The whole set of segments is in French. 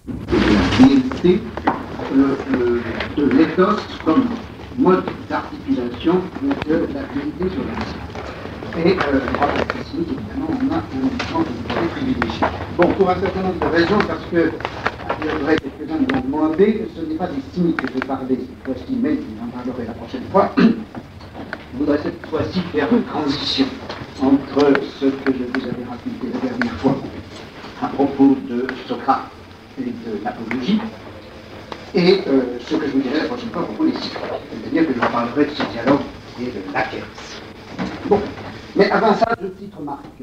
la DLT de l'éthos comme mode d'articulation de la vérité sur la vie. Et le droit de la cynique, évidemment, on a un exemple de privilégié. Bon, pour un certain nombre de raisons, parce que il y aurait quelques-uns qui m'ont demandé que ce n'est pas des cyniques que je vais parler cette fois-ci, mais j'en parlerai la prochaine fois. Je voudrais cette fois-ci faire une transition entre ce que je vous avais raconté la dernière fois à propos de Socrate et de l'apologie, et ce que je vous dirai la prochaine fois à propos des cycles. C'est-à-dire que je vous parlerai de ce dialogue et de Laquers. Bon, mais avant ça, deux petites remarques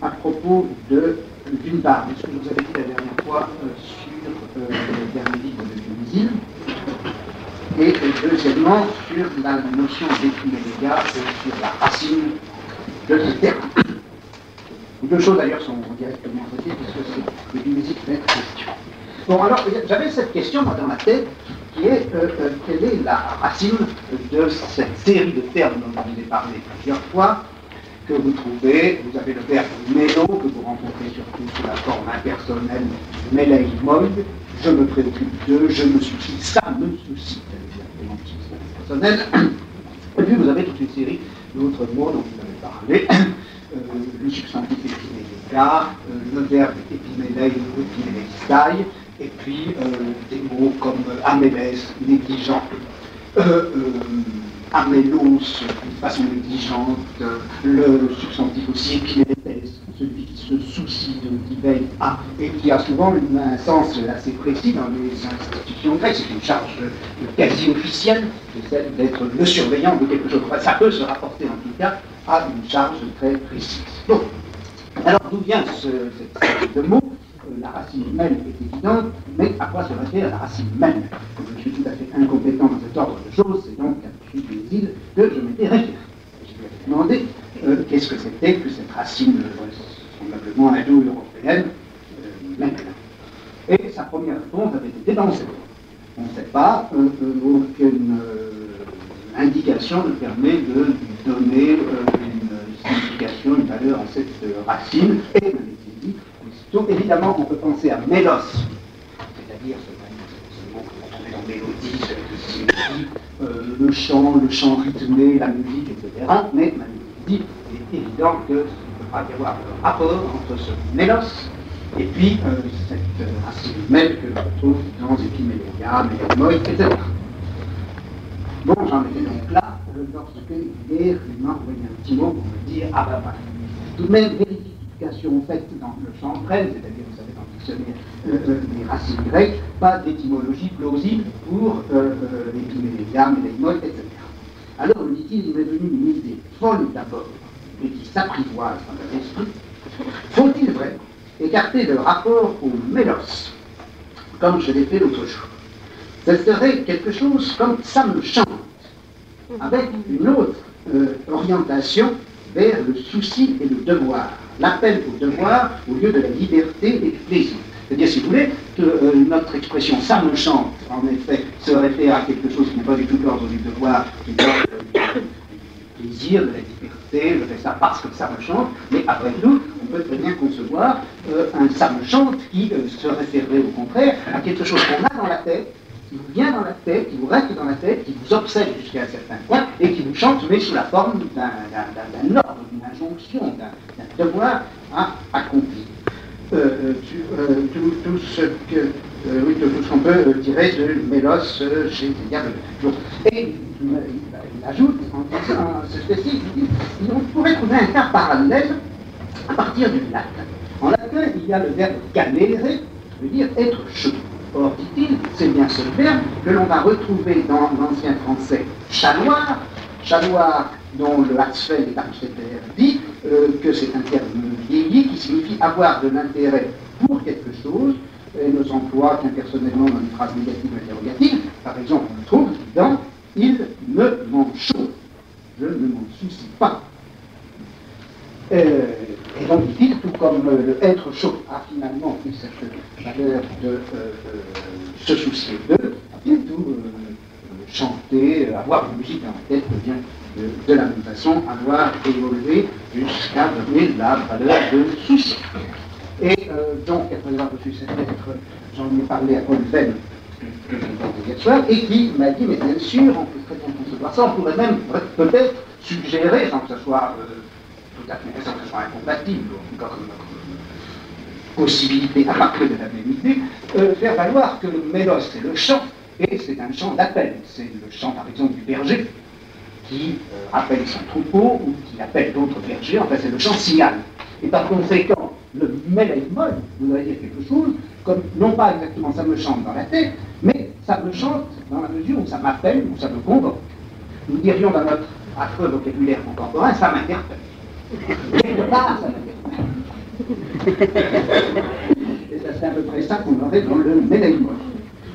à propos d'une part, de ce que je vous avais dit la dernière fois sur le dernier livre de Dumézil, et deuxièmement sur la notion d'épimélégia et sur la racine de ce terme. Les deux choses d'ailleurs sont directement traitées puisque c'est le Dumézil qui fait question. Bon, alors j'avais cette question moi, dans ma tête qui est quelle est la racine de cette série de termes dont je vous ai parlé plusieurs fois, que vous trouvez, vous avez le verbe mélo, que vous rencontrez surtout sous la forme impersonnelle, méleimoid, je me préoccupe d'eux, je me soucie, ça me soucie, c'est personnel. Et puis vous avez toute une série d'autres mots dont vous avez parlé, le substantif épiméléia, le verbe épimélei, épiméleistai, et puis des mots comme amélès, négligent, amélos, de façon négligente, le substantif aussi épimélétès, celui qui se soucie de, qui veille à, et qui a souvent un sens assez précis dans les institutions grecques. C'est une charge quasi officielle, c'est celle d'être le surveillant de quelque chose. Enfin, ça peut se rapporter en tout cas à une charge très précise. Bon, alors d'où vient cette série de mots? La racine même est évidente, mais à quoi se réfère la racine même? Je suis tout à fait incompétent dans cet ordre de choses, c'est donc à M. Dumézil que je m'étais référé. Je lui avais demandé qu'est-ce que c'était que cette racine probablement indo-européenne même. Et sa première réponse avait été non, on ne sait pas, aucune indication ne permet de lui donner une signification, une valeur à cette racine, et m'avait dit. Donc évidemment, on peut penser à mélos, c'est-à-dire ce mot qu'on trouvait dans mélodie, qui signifie le chant rythmé, la musique, etc. Mais il est évident qu'il ne peut pas y avoir de rapport entre ce mélos et puis cette racine même que l'on trouve dans épiméléia, méleimoid, etc. Bon, j'en étais donc là, lorsque hier, il m'a envoyé un petit mot pour me dire, ah ben voilà, tout de même vérification faite dans le Chantrel, c'est-à-dire, vous savez, dans le dictionnaire des racines grecques, pas d'étymologie plausible pour l'épiméléia, méleimoid, etc. Alors, me dit-il, il m'est venu une idée folle d'abord, mais qui s'apprivoise dans l'esprit. Faut-il vrai écarter le rapport au mélos, comme je l'ai fait l'autre jour? Ce serait quelque chose comme ça me chante, avec une autre orientation vers le souci et le devoir, l'appel au devoir au lieu de la liberté et du plaisir. C'est-à-dire, si vous voulez, que notre expression « ça me chante », en effet, se réfère à quelque chose qui n'est pas du tout l'ordre du devoir, qui est l'ordre du plaisir, de la liberté, je fais ça parce que ça me chante, mais après tout, on peut très bien concevoir un « ça me chante » qui se référerait au contraire à quelque chose qu'on a dans la tête, qui vous vient dans la tête, qui vous reste dans la tête, qui vous obsède jusqu'à un certain point, et qui vous chante, mais sous la forme d'un ordre, d'une injonction, d'un devoir à accomplir. Tout ce qu'on peut tirer de Mélos chez Diable. Et il ajoute, en ceci, on pourrait trouver un cas parallèle à partir du latin. En latin, il y a le verbe galere, qui veut dire être chaud. Or, dit-il, c'est bien ce verbe que l'on va retrouver dans l'ancien français chaloir, chaloir dont le Hatzfeld et Tarmstetter dit que c'est un terme vieilli qui signifie avoir de l'intérêt pour quelque chose, et ne s'emploie qu'impersonnellement dans une phrase négative ou interrogative. Par exemple, on le trouve dans « il me m'en chaud », je ne m'en soucie pas. Et donc, dit-il, tout comme le être chaud a finalement pris cette valeur de se soucier d'eux, bien tout chanter, avoir une musique dans la tête devient de la même façon avoir évolué jusqu'à donner la valeur de souci. Et donc, après avoir reçu cette lettre, j'en ai parlé à Paul Venn, que je viens hier soir, et qui m'a dit, mais bien sûr, on peut très bien concevoir ça, on pourrait même peut-être suggérer, sans que ce soit tout à fait, sans que ce soit incompatible, en tout cas comme possibilité à partir de la même idée, faire valoir que le mélos, c'est le chant, et c'est un chant d'appel. C'est le chant, par exemple, du berger, qui appelle son troupeau, ou qui appelle d'autres bergers, enfin c'est le chant signal. Et par conséquent, le mélaïmol voudrait dire quelque chose, comme, non pas exactement ça me chante dans la tête, mais ça me chante dans la mesure où ça m'appelle, où ça me convoque. Nous dirions dans notre affreux vocabulaire contemporain, ça m'interpelle. Quelque part, ça m'interpelle. Et ça, c'est à peu près ça qu'on aurait dans le mélaïmol.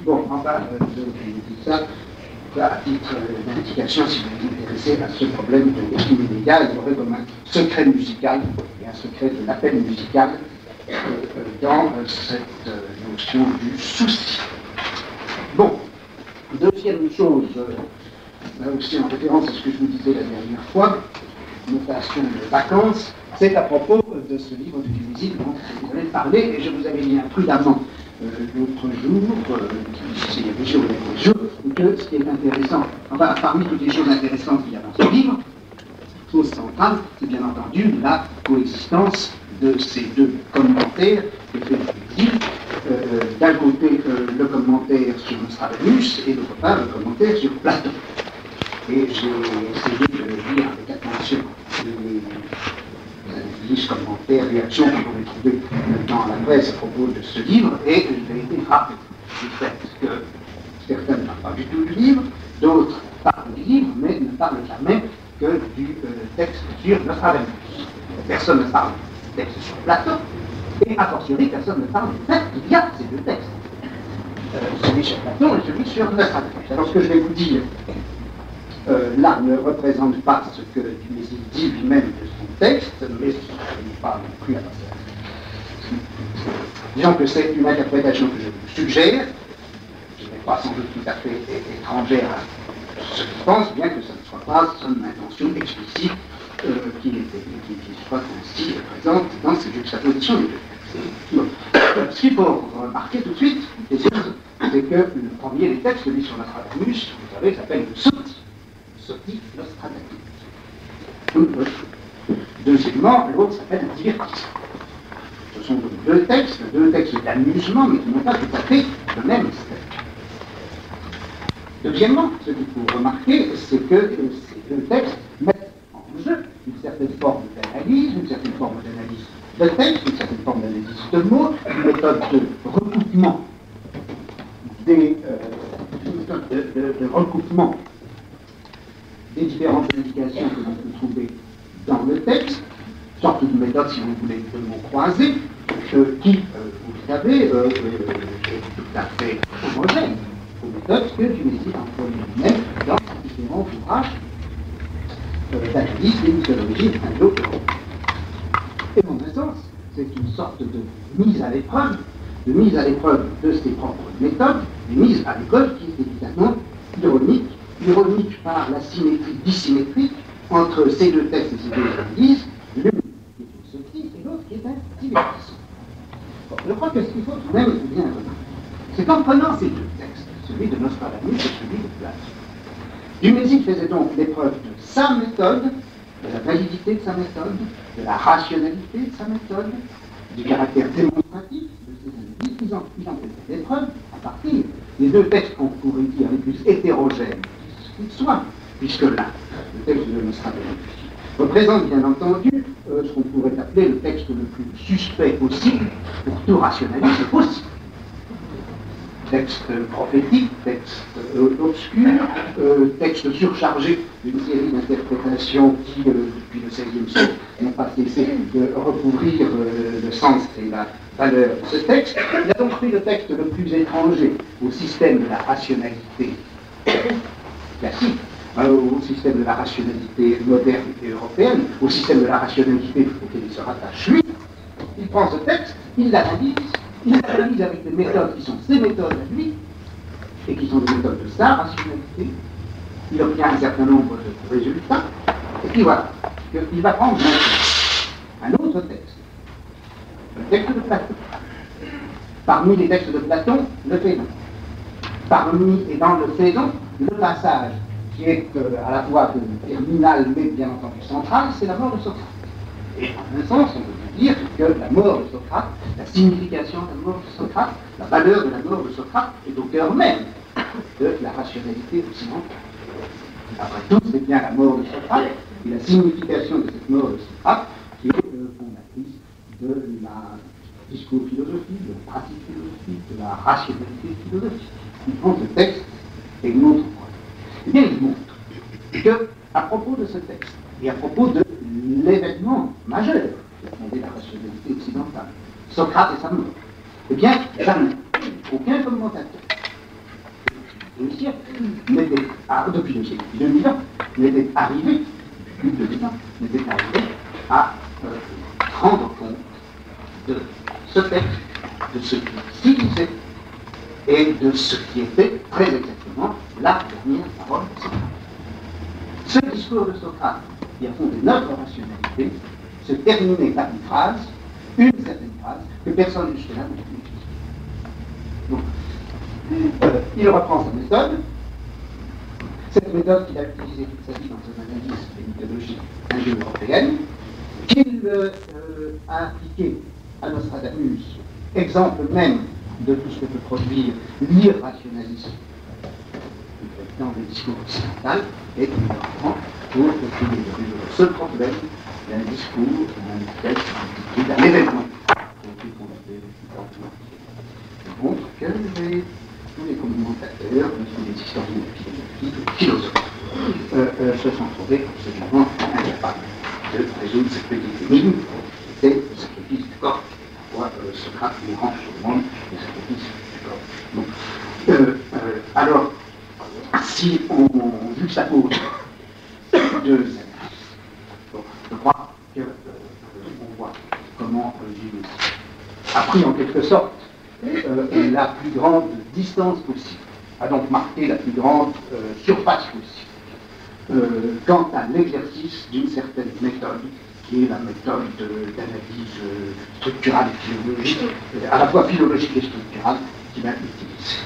Bon, enfin, je dis ça à titre d'indication, si vous vous intéressez à ce problème de l'équilibre immédiat, il y aurait comme un secret musical et un secret de l'appel musical dans cette notion du souci. Bon, deuxième chose, là aussi en référence à ce que je vous disais la dernière fois, notation de vacances, c'est à propos de ce livre de Dumézil dont je vous avais parlé, et je vous avais dit imprudemment l'autre jour, il y a des jours, que ce qui est intéressant, enfin parmi toutes les choses intéressantes qu'il y a dans ce livre, chose centrale, c'est bien entendu la coexistence de ces deux commentaires que fait Dumézil. D'un côté le commentaire sur Nostradamus et d'autre part le commentaire sur Platon. Et j'ai essayé de lire avec attention les analyses, commentaires, réactions qu'on pourrait trouver dans la presse à propos de ce livre, et j'ai été frappé du fait que certains ne parlent pas du tout du livre, d'autres parlent du livre, mais ne parlent jamais que du texte sur Nostradamus. Personne ne parle du texte sur Platon, et a fortiori, personne ne parle du fait qu'il y a ces deux textes. Celui sur Platon et celui sur Nostradamus. Alors ce que je vais vous dire là ne représente pas ce que Dumézil dit lui-même de son texte, mais ce n'est pas non plus à passer. Disons que c'est une interprétation que je vous suggère, qui n'est pas sans doute tout à fait étrangère à ce que je pense, bien que ce ne soit pas son intention explicite qui soit ainsi présente dans cette juxtaposition des deux textes. Bon. Ce qu'il faut remarquer tout de suite, c'est que le premier des textes, celui sur Nostradamus, vous savez, s'appelle le Sotti Nostradamus. Deuxièmement, l'autre s'appelle un divertissement. Ce sont donc deux textes d'amusement, mais qui n'ont pas tout à fait le même statut. Deuxièmement, ce qu'il faut remarquer, c'est que ces deux textes mettent en jeu une certaine forme d'analyse, une certaine forme d'analyse de texte, une certaine forme d'analyse de mots, une méthode de recoupement des différentes indications que l'on peut trouver dans le texte, sorte de méthode, si vous voulez, de mots croisés, qui, vous le savez, est tout à fait homogène aux méthodes que Dumézil emploie lui-même dans ses différents ouvrages d'analyse des mythologies indo-européennes. Et dans un sens, c'est une sorte de mise à l'épreuve, de ses propres méthodes, une mise à l'épreuve qui est évidemment ironique par la symétrie dissymétrique entre ces deux textes et ces deux analyses, l'une qui est une sottise et l'autre qui est un divertissement. Bon, je crois que ce qu'il faut tout de même bien remarquer, c'est qu'en prenant ces deux textes, celui de Nostradamus et celui de Platon, Dumézil faisait donc l'épreuve de sa méthode, de la validité de sa méthode, de la rationalité de sa méthode, du caractère démonstratif de ses analyses. Il en faisait l'épreuve à partir des deux textes qu'on pourrait dire les plus hétérogènes qu'ils soient, puisque là, le texte de Nostradamus représente bien entendu ce qu'on pourrait appeler le texte le plus suspect possible pour tout rationaliser possible. Texte prophétique, texte obscur, texte surchargé d'une série d'interprétations qui, depuis le XVIe siècle, n'ont pas cessé de recouvrir le sens et la valeur de ce texte. Il a donc pris le texte le plus étranger au système de la rationalité classique, au système de la rationalité moderne et européenne, au système de la rationalité auquel il se rattache lui. Il prend ce texte, il l'analyse avec des méthodes qui sont ses méthodes à lui, et qui sont des méthodes de sa rationalité. Il obtient un certain nombre de résultats, et puis voilà, il va prendre un autre texte, textes de Platon. Parmi les textes de Platon, le Phédon. Parmi et dans le Phédon, le passage qui est à la fois terminal mais bien entendu central, c'est la mort de Socrate. Et en un sens, on peut dire que la mort de Socrate, la signification de la mort de Socrate, la valeur de la mort de Socrate est au cœur même de la rationalité occidentale. Après tout, c'est bien la mort de Socrate et la signification de cette mort de Socrate qui est fondatrice de la discours philosophique, de la pratique philosophique, de la rationalité philosophique. Il prend ce texte et il montre quoi. Eh bien, il montre que, à propos de ce texte, et à propos de l'événement majeur qui a fondé la rationalité occidentale, Socrate et sa mort, eh bien, jamais, aucun commentateur, depuis le siècle, depuis 2000 ans, n'était arrivé, plus de 2000 ans, n'était arrivé à rendre compte de ce texte, de ce qui s'y disait, et de ce qui était très exactement la dernière parole de Socrate. Ce discours de Socrate, qui a fondé notre rationalité, se terminait par une certaine phrase, que personne jusque-là n'a pu expliquer. Il reprend sa méthode, cette méthode qu'il a utilisée toute sa vie dans son analyse de mythologie indo-européenne, qu'il a appliquée à Nostradamus, exemple même de tout ce que peut produire l'irrationalisme dans le discours occidental, et il reprend pour que le seul problème d'un discours, d'un texte, d'un événement qui montre que tous les commentateurs, tous les historiens de philosophie, les philosophes, se sont trouvés absolument incapables de résoudre cette petite énigme qui était le sacrifice du corps. Socrate mourant sur le monde, le sacrifice du corps. Alors, si on juxtapose deux analyses, je crois qu'on voit comment Jules a pris en quelque sorte la plus grande distance possible, a donc marqué la plus grande surface possible quant à l'exercice d'une certaine méthode, qui est la méthode d'analyse structurale et philologique, à la fois philologique et structurale, qu'il va utiliser.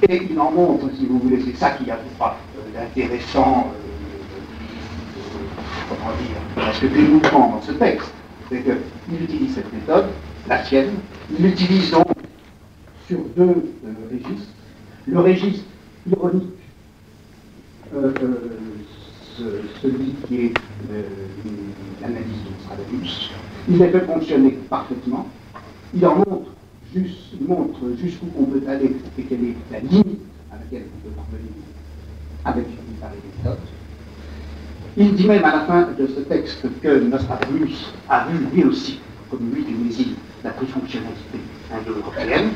Et il en montre, si vous voulez, c'est ça qui a d'intéressant, comment dire, presque dégoûtant dans ce texte, c'est qu'il utilise cette méthode, la sienne, il l'utilise donc sur deux registres. Le registre ironique, celui qui est l'analyse de Nostradamus, il les fait fonctionner parfaitement, il en montre jusqu'où on peut aller et quelle est la limite à laquelle on peut parvenir avec une pareille méthode. Il dit même à la fin de ce texte que Nostradamus a vu lui aussi, comme lui du Mésil, la trifonctionnalité indo-européenne,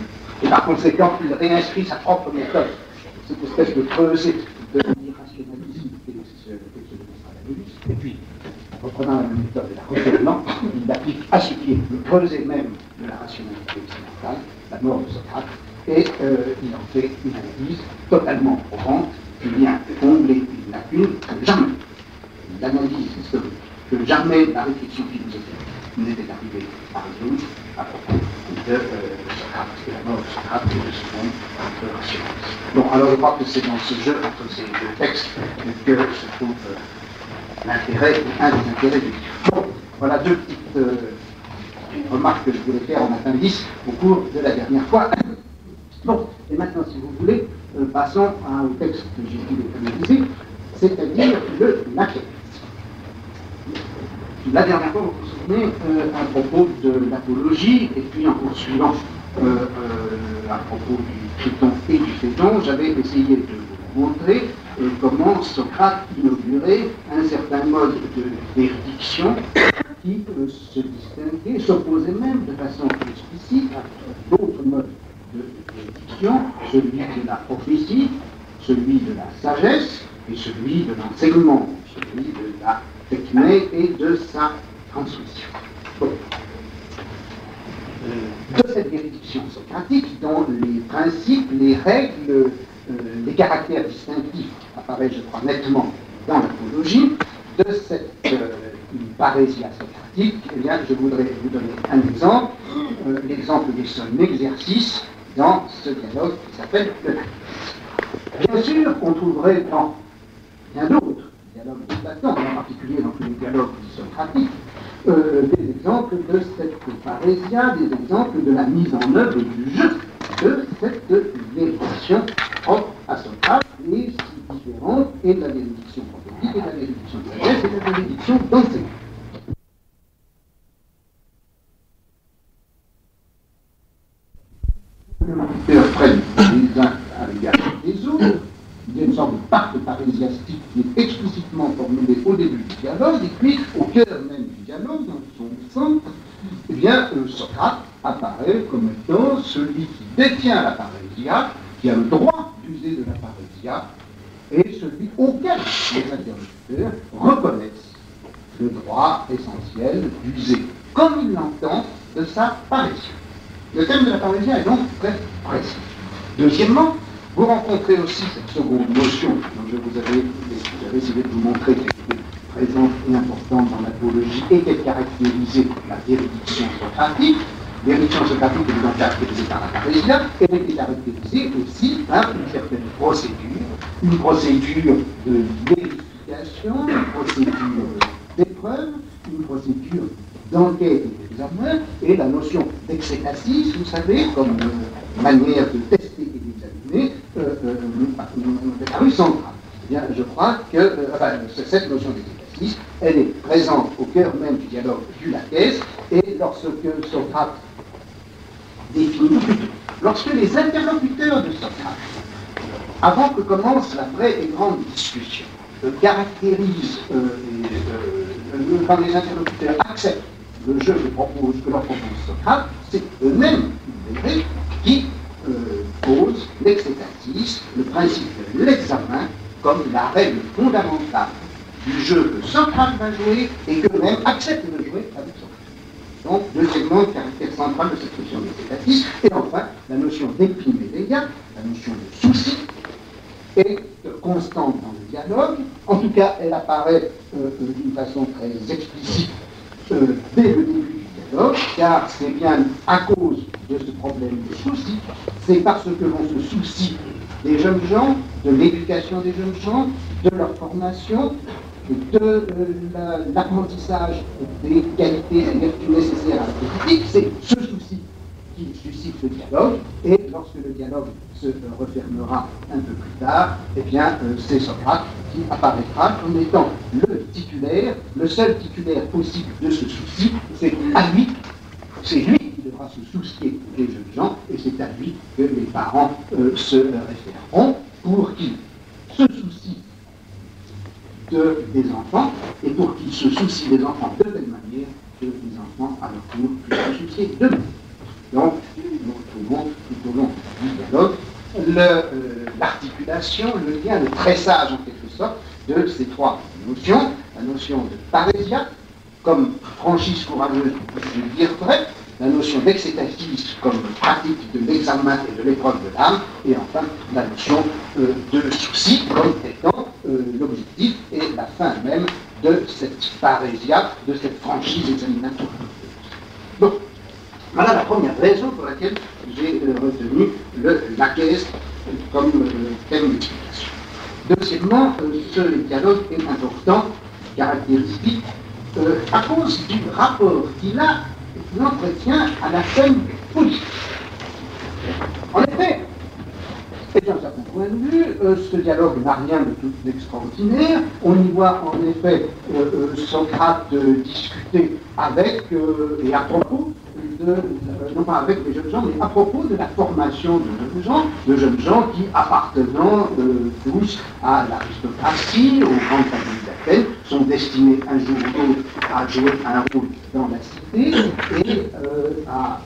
et par conséquent il réinscrit sa propre méthode, cette espèce de creuset de l'irrationalisme qui est le texte de Nostradamus, et puis, reprenant la même méthode et la retournant, il l'applique à ce qui est le creuset même de la rationalité occidentale, la mort de Socrate, et il en fait une analyse totalement profonde qui vient combler une lacune que jamais l'analyse historique, que jamais la réflexion philosophique n'était arrivée à résoudre à propos de Socrate et la mort de Socrate et de ce monde rationaliste. Bon, alors je crois que c'est dans ce jeu entre ces deux textes que se trouve l'intérêt, un des intérêts du livre. Bon, voilà deux petites remarques que je voulais faire en appendice au cours de la dernière fois. Bon, et maintenant, si vous voulez, passons au texte que j'ai voulu analyser, c'est-à-dire le maquette. La dernière fois, vous vous souvenez, à propos de l'apologie, et puis en poursuivant à propos du Triton et du Phédon, j'avais essayé de vous montrer comment Socrate inaugurait un certain mode de véridiction qui se distinguait, s'opposait même de façon explicite à d'autres modes de véridiction, celui de la prophétie, celui de la sagesse et celui de l'enseignement, celui de la techné et de sa transmission. Bon. De cette véridiction socratique, dont les principes, les règles, les caractères distinctifs apparaissent, je crois, nettement dans l'apologie, de cette une parésia socratique, eh bien, je voudrais vous donner un exemple, l'exemple de son exercice dans ce dialogue qui s'appelle le lac. Bien sûr, on trouverait dans bien d'autres dialogues de Platon, en particulier dans tous les dialogues socratiques, des exemples de cette parésia, des exemples de la mise en œuvre du jeu de cette véridiction propre à Socrate et si différente et de la véridiction prophétique et de la véridiction de sagesse et de la véridiction d'enseignement. Les interlocuteurs prennent les uns à l'égard des autres. Il y a une sorte de pacte parésiastique qui est explicitement formulé au début du dialogue, et puis au cœur même du dialogue, dans son centre, eh bien, Socrate apparaît comme étant celui qui détient la parésia, qui a le droit d'user de la parésia, et celui auquel les interlocuteurs reconnaissent le droit essentiel d'user, comme il l'entend, de sa parésia. Le thème de la parésia est donc très précis. Deuxièmement, vous rencontrez aussi cette seconde notion dont j'avais essayé de vous montrer qu'elle était présente et importante dans l'apologie et qu'elle caractérisait la véridiction socratique. Véridiction socratique est donc caractérisée par la parésia, et elle est caractérisée aussi par une certaine procédure de vérification, une procédure d'épreuve, une procédure d'enquête et d'examen, et la notion d'exétasis, vous savez, comme manière de tester et d'examiner, est apparue centrale. Eh bien, je crois que cette notion d'exétasis, elle est présente au cœur même du dialogue du Laquès, et lorsque Socrate définit, lorsque les interlocuteurs de Socrate, avant que commence la vraie et grande discussion, caractérisent, quand les interlocuteurs acceptent le jeu que leur propose Socrate, c'est eux-mêmes, vous verrez, qui posent l'exétasis, le principe de l'examen, comme la règle fondamentale du jeu que Socrate va jouer et qu'eux-mêmes acceptent de jouer avec Socrate. Donc, deuxièmement, le caractère central de cette notion d'exétasis, et enfin, la notion d'épiméléia, la notion de souci, est constante dans le dialogue. En tout cas, elle apparaît d'une façon très explicite dès le début du dialogue, car c'est bien à cause de ce problème de souci, c'est parce que l'on se soucie des jeunes gens, de l'éducation des jeunes gens, de leur formation, de l'apprentissage des qualités et vertus nécessaires à la politique, c'est ce souci qui suscite le dialogue, et lorsque le dialogue se refermera un peu plus tard, eh bien, c'est Socrate qui apparaîtra comme étant le titulaire, le seul titulaire possible de ce souci, c'est à lui, c'est lui qui devra se soucier des jeunes gens, et c'est à lui que les parents se référeront pour qu'ils se soucient des enfants, et pour qu'ils se soucient des enfants de telle manière que les enfants, à leur tour, puissent se soucier d'eux-mêmes. Donc, nous retrouvons tout au long du dialogue l'articulation, le lien, le tressage en quelque sorte de ces trois notions, la notion de parésia comme franchise courageuse du dire vrai, la notion d'exétasis comme pratique de l'examen et de l'épreuve de l'âme, et enfin la notion de souci comme étant l'objectif et la fin même de cette parésia, de cette franchise examinatoire. Donc, voilà la première raison pour laquelle j'ai retenu le Laquès comme thème d'explication. Deuxièmement, ce dialogue est important, caractéristique, à cause du rapport qu'il entretient à la scène politique. En effet, et d'un certain point de vue, ce dialogue n'a rien de tout extraordinaire. On y voit en effet Socrate discuter avec et à propos non pas avec les jeunes gens, mais à propos de la formation de jeunes gens qui, appartenant tous à l'aristocratie, aux grandes familles d'Athènes, sont destinés un jour ou l'autre à jouer un rôle dans la cité et à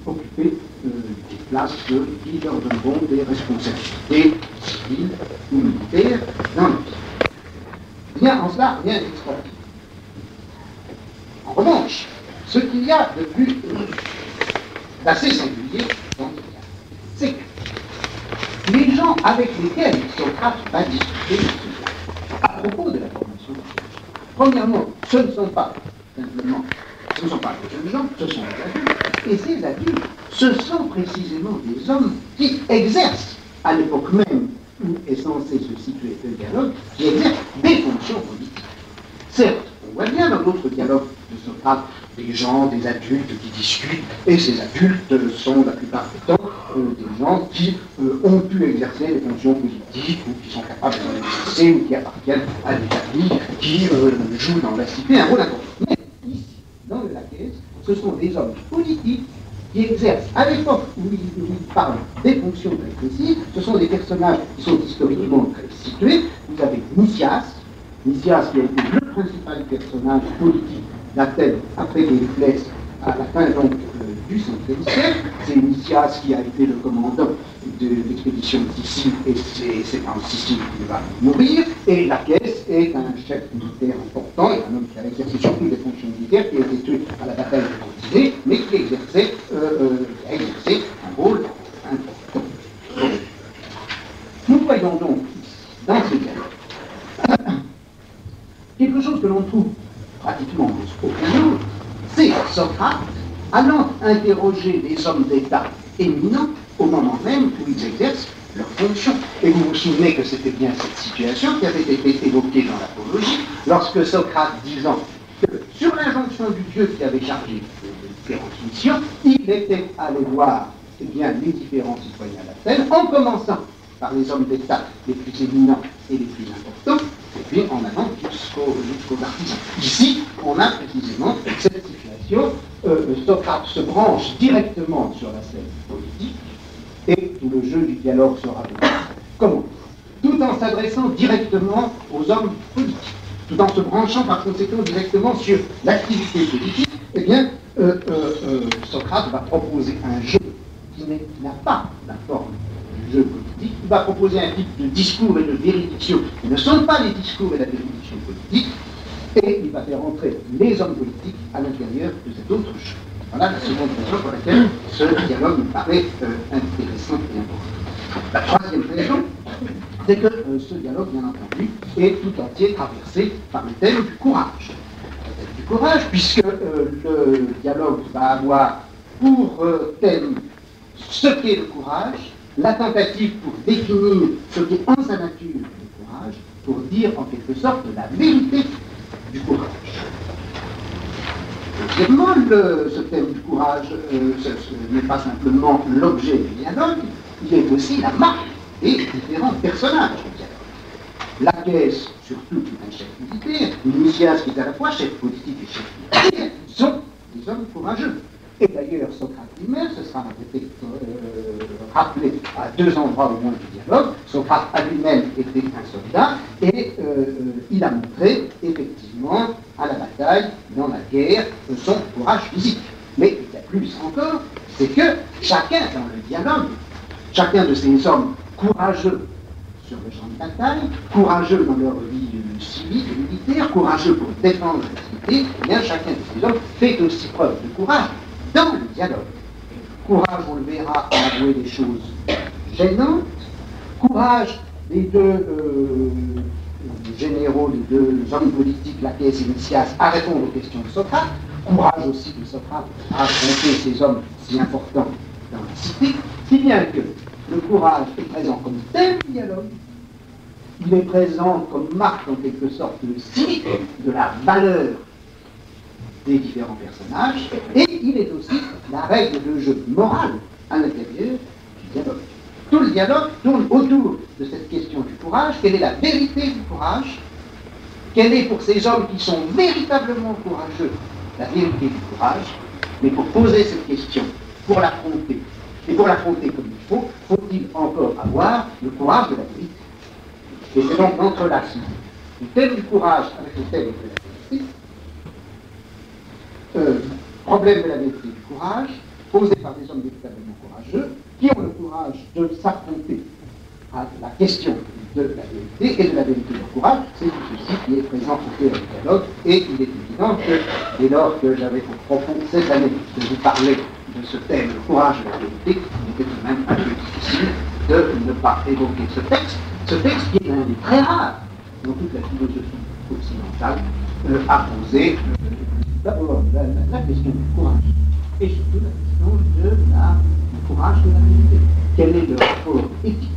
occuper des places qui leur donneront des responsabilités civiles ou militaires dans la vie. Bien, en cela, rien d'extraordinaire. En revanche, ce qu'il y a de plus d'assez singulier dans ce cas, c'est que les gens avec lesquels Socrate va discuter à propos de la formation, premièrement, ce ne sont pas simplement, ce ne sont pas des jeunes gens, ce sont des adultes. Et ces adultes, ce sont précisément des hommes qui exercent, à l'époque même où est censé se situer le dialogue, qui exercent des fonctions politiques. Certes, on voit bien dans d'autres dialogues de Socrate des gens, des adultes qui discutent, et ces adultes sont la plupart du temps des gens qui ont pu exercer des fonctions politiques, ou qui sont capables de l'exercer, ou qui appartiennent à des familles qui jouent dans la cité un rôle important. Mais ici, dans le Laquais, ce sont des hommes politiques qui exercent, à l'époque où ils parlent des fonctions très précises, ce sont des personnages qui sont historiquement très situés. Vous avez Nicias qui a été le principal personnage politique d'Athènes après Périclès à la fin donc, du 5e siècle. C'est Nicias qui a été le commandant de l'expédition de Sicile, et c'est en Sicile qu'il va mourir. Et Laquais est un chef militaire important, et un homme qui a exercé surtout des fonctions militaires, qui a été tué à la bataille de Cantilée, mais qui a exercé un rôle important. Donc, nous voyons donc dans ces dialogues quelque chose que l'on trouve pratiquement aucun autre, c'est Socrate allant interroger des hommes d'État éminents au moment même où ils exercent leurs fonctions. Et vous vous souvenez que c'était bien cette situation qui avait été évoquée dans l'Apologie, lorsque Socrate, disant que sur l'injonction du Dieu qui avait chargé de différentes missions, il était allé voir les différents citoyens d'Athènes, en commençant par les hommes d'État les plus éminents et les plus importants, et puis en allant jusqu'aux artisans. Ici, on a précisément cette situation. Socrate se branche directement sur la scène politique, et tout le jeu du dialogue sera de comment, tout en s'adressant directement aux hommes politiques, tout en se branchant par conséquent directement sur l'activité politique. Eh bien, Socrate va proposer un jeu qui n'a pas la forme du jeu politique. Il va proposer un type de discours et de véridiction qui ne sont pas les discours et la véridiction politique, et il va faire entrer les hommes politiques à l'intérieur de cet autre jeu. Voilà la seconde raison pour laquelle ce dialogue me paraît intéressant et important. La troisième raison, c'est que ce dialogue, bien entendu, est tout entier traversé par le thème du courage. Le thème du courage, puisque le dialogue va avoir pour thème ce qu'est le courage, la tentative pour définir ce qu'est en sa nature le courage, pour dire en quelque sorte la vérité du courage. Deuxièmement, ce thème du courage ce n'est pas simplement l'objet du dialogue, il est aussi la marque des différents personnages du dialogue. Laquais, surtout, est un chef militaire, Nicias, qui est à la fois chef politique et chef militaire, sont des hommes courageux. Et d'ailleurs, Socrate lui-même, ce sera rappelé à deux endroits au moins du dialogue, Socrate a lui-même été un soldat, et il a montré effectivement à la bataille, dans la guerre, son courage physique. Mais il y a plus encore, c'est que chacun dans le dialogue, chacun de ces hommes courageux sur le champ de bataille, courageux dans leur vie civile et militaire, courageux pour défendre la cité, eh bien chacun de ces hommes fait aussi preuve de courage dans le dialogue. Courage, on le verra, à avouer des choses gênantes. Courage des deux généraux, des deux hommes politiques, Laquais et Nicias, à répondre aux questions de Socrate. Courage aussi de Socrate à affronter ces hommes si importants dans la cité. Si bien que le courage est présent comme tel dialogue, il est présent comme marque en quelque sorte civique de la valeur des différents personnages, et il est aussi la règle de jeu morale à l'intérieur du dialogue. Tout le dialogue tourne autour de cette question du courage. Quelle est la vérité du courage? Quelle est pour ces hommes qui sont véritablement courageux la vérité du courage? Mais pour poser cette question, pour l'affronter, et pour l'affronter comme il faut, faut-il encore avoir le courage de la vérité? Et c'est donc l'entrelacement du thème du courage avec le thème de la vérité, problème de la vérité du courage, posé par des hommes véritablement courageux, qui ont le courage de s'affronter à la question de la vérité et de la vérité du courage. C'est tout ceci qui est présent au cœur du dialogue, et il est évident que dès lors que j'avais pour propos cette année de vous parler de ce thème, le courage et la vérité, il était tout de même un peu difficile de ne pas évoquer ce texte qui est l'un des très rares dans toute la philosophie occidentale, à poser d'abord la question du courage et surtout la question du courage de la vérité. Quel est le rapport éthique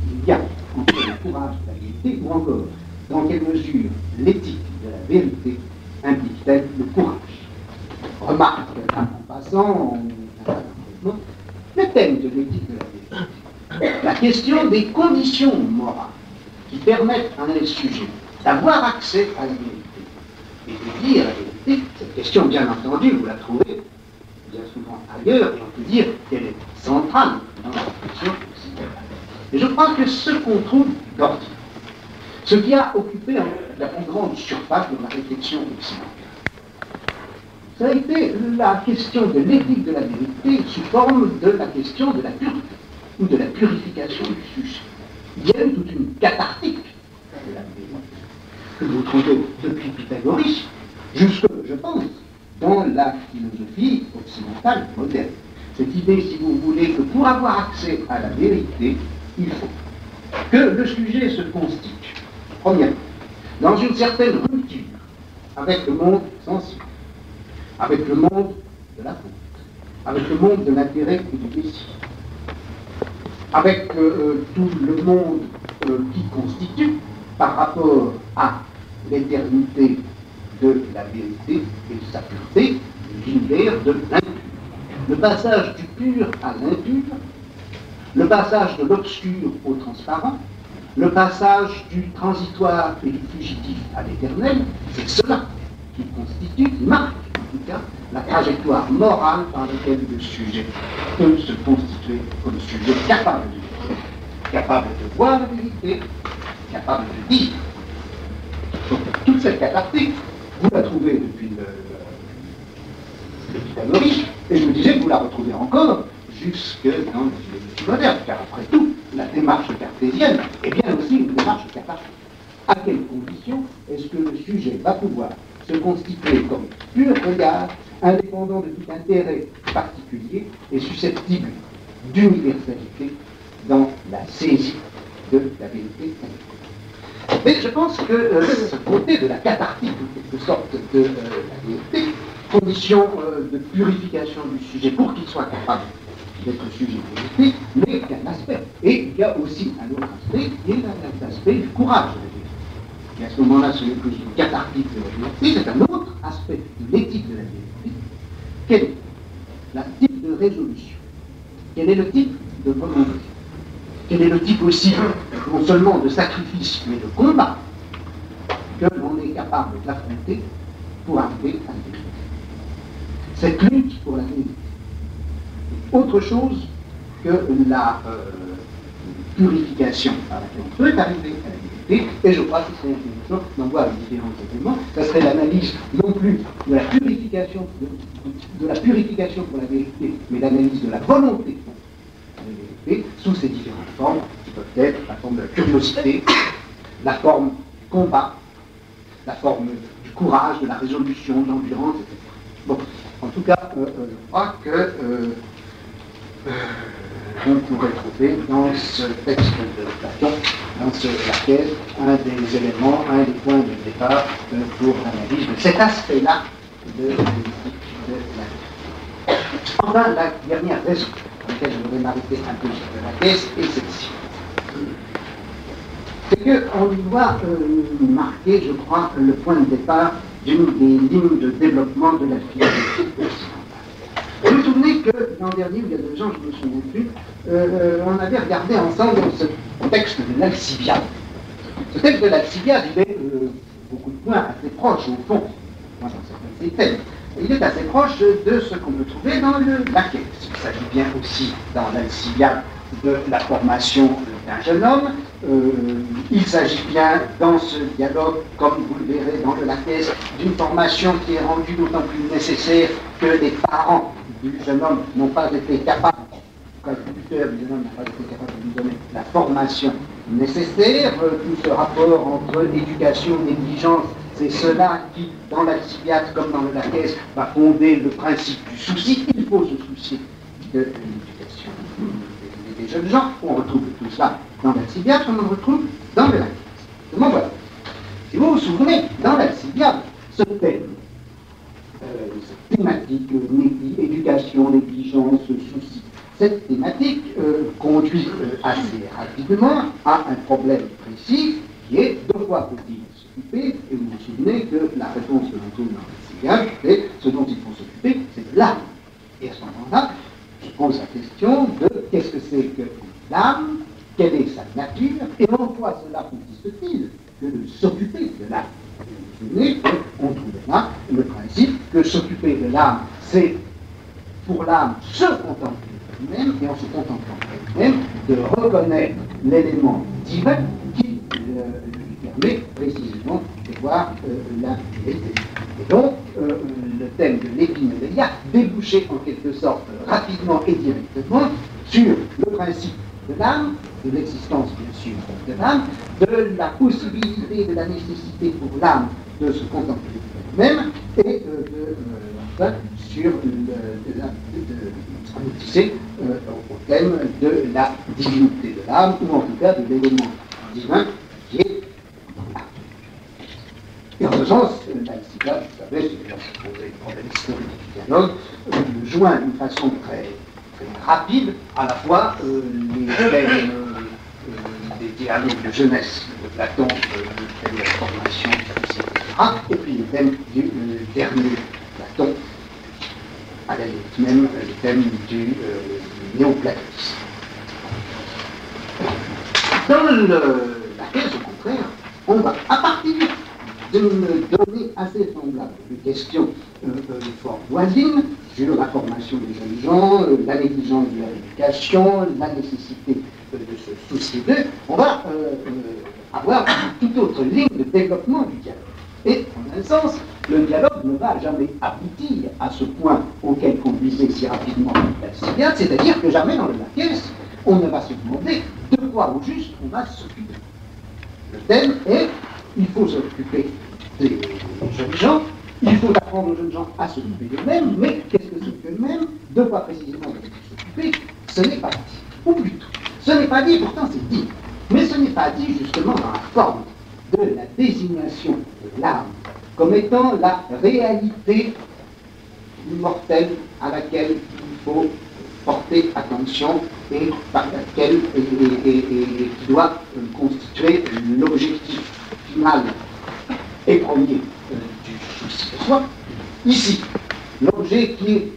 qu'il y a entre le courage de la vérité, ou encore dans quelle mesure l'éthique de la vérité implique-t-elle le courage? Remarque en passant, le thème de l'éthique de la vérité, la question des conditions morales qui permettent à un sujet d'avoir accès à la vérité et de dire la vérité. Cette question, bien entendu, vous la trouvez bien souvent ailleurs, et on peut dire qu'elle est centrale dans la réflexion occidentale. Et je crois que ce qu'on trouve d'ordinaire, ce qui a occupé la plus grande surface de la réflexion occidentale, ça a été la question de l'éthique de la vérité sous forme de la question de la pureté, ou de la purification du sujet. Il y a eu toute une cathartique de la vérité, que vous trouvez depuis Pythagoras, jusque, je pense, dans la philosophie occidentale moderne. Cette idée, si vous voulez, que pour avoir accès à la vérité, il faut que le sujet se constitue, premièrement, dans une certaine rupture avec le monde sensible, avec le monde de la faute, avec le monde de l'intérêt et du désir, avec tout le monde qui constitue, par rapport à l'éternité de la vérité et de sa pureté, l'univers de l'impur. Le passage du pur à l'impur, le passage de l'obscur au transparent, le passage du transitoire et du fugitif à l'éternel, c'est cela qui constitue, qui marque en tout cas, la trajectoire morale par laquelle le sujet peut se constituer comme sujet capable de vivre, capable de voir la vérité, capable de dire. Donc, toute cette cathartique, vous la trouvez depuis le Pythagoras, et je me disais que vous la retrouvez encore jusque dans la philosophie moderne, car après tout, la démarche cartésienne est bien aussi une démarche cathartique. À quelles conditions est-ce que le sujet va pouvoir se constituer comme pur regard, indépendant de tout intérêt particulier et susceptible d'universalité dans la saisie de la vérité? Mais je pense que ce côté de la cathartique, en quelque sorte, de la vérité, condition de purification du sujet pour qu'il soit capable d'être sujet de vérité, n'est qu'un aspect. Et il y a aussi un autre aspect, qui est l'aspect du courage de la vérité. Et à ce moment-là, ce n'est plus une cathartique de la vérité, c'est un autre aspect de l'éthique de la vérité. Quel est le type de résolution? Quel est le type de volonté? Quel est le type aussi, non seulement de sacrifice, mais de combat, que l'on est capable d'affronter pour arriver à la vérité? Cette lutte pour la vérité est autre chose que la purification à laquelle on peut arriver à la vérité, et je crois que c'est intéressant d'en voir les différents éléments. Ça serait l'analyse non plus de la purification, de la purification pour la vérité, mais l'analyse de la volonté sous ces différentes formes, qui peuvent être la forme de la curiosité, la forme du combat, la forme du courage, de la résolution, de l'endurance, etc. Bon, en tout cas, je crois que on pourrait trouver dans ce texte de Platon, dans ce Laquais, un des éléments, un des points de départ pour l'analyse de cet aspect-là de l'éthique de la vie. Enfin, la dernière raison pour laquelle je voudrais m'arrêter un peu sur Laquais est celle-ci. C'est qu'on doit marquer, je crois, le point de départ d'une des lignes de développement de la philosophie occidentale. Vous vous souvenez que l'an dernier, il y a 2 ans, je ne me souviens plus, on avait regardé ensemble ce texte de l'Alcibiade. Ce texte de l'Alcibiade, il est beaucoup de points assez proche, au fond, dans certains thèmes. Il est assez proche de ce qu'on peut trouver dans le Laquais. Il s'agit bien aussi dans l'Alcibiade de la formation d'un jeune homme. Il s'agit bien dans ce dialogue, comme vous le verrez dans le Laquais, d'une formation qui est rendue d'autant plus nécessaire que les parents du jeune homme n'ont pas été capables, en tout cas le tuteur du jeune homme n'a pas été capable de lui donner la formation nécessaire. Tout ce rapport entre éducation et négligence, c'est cela qui, dans l'Alcibiade comme dans le Laquais, va fonder le principe du souci. Il faut se soucier de l'éducation des jeunes gens. On retrouve tout cela dans l'Alcibiade, comme on le retrouve dans le Laquais. Bon, voilà. Si vous vous souvenez, dans l'Alcibiade, ce thème, cette thématique, éducation, négligence, souci, cette thématique conduit assez rapidement à un problème précis qui est de quoi faut-il s'occuper, et vous vous souvenez que la réponse que l'on trouve dans l'Alcibiade, c'est ce dont il faut s'occuper, c'est l'âme. Et à ce moment-là, je pose la question de qu'est-ce que c'est que l'âme, quelle est sa nature, et en quoi cela consiste-t-il que de s'occuper de l'âme. Vous vous souvenez qu'on trouvait là le principe que s'occuper de l'âme, c'est pour l'âme se contempler elle-même, et en se contemplant elle-même, de reconnaître l'élément divin qui lui permet précisément de voir la vérité. Et donc, le thème de l'épinomélia débouchait en quelque sorte rapidement et directement sur le principe de l'âme, de l'existence bien sûr de l'âme, de la possibilité, de la nécessité pour l'âme de se contempler elle-même, et sur au thème de la divinité de l'âme, ou en tout cas de l'élément divin qui est l'âme. Et en ce sens, l'Alcibiade, vous savez, c'est déjà posé le problème historique du dialogue, joint d'une façon très rapide à la fois les thèmes des dialogues de jeunesse de Platon, le thème de la formation, etc., et puis le thème du dernier Platon, à la limite même le thème du néoplatonisme. Dans la thèse, au contraire, on va, à partir d'une donnée assez semblable de questions fort voisines sur la formation des jeunes gens, la négligence de leur éducation, la nécessité de se soucier d'eux, on va avoir une toute autre ligne de développement du dialogue. Et, en un sens, le dialogue ne va jamais aboutir à ce point auquel conduisait si rapidement l'Alcibiade, c'est-à-dire que jamais dans le Laquais, on ne va se demander de quoi au juste on va s'occuper. Le thème est, il faut s'occuper des jeunes gens, il faut apprendre aux jeunes gens à s'occuper d'eux-mêmes, mais qu'est-ce que c'est qu'eux-mêmes, de quoi précisément s'occuper, ce n'est pas dit. Ou plutôt, ce n'est pas dit, pourtant c'est dit, mais ce n'est pas dit justement dans la forme de la désignation de l'âme comme étant la réalité immortelle à laquelle il faut porter attention et par laquelle et qui doit constituer l'objectif final et premier du souci de soi. Ici, l'objet qui est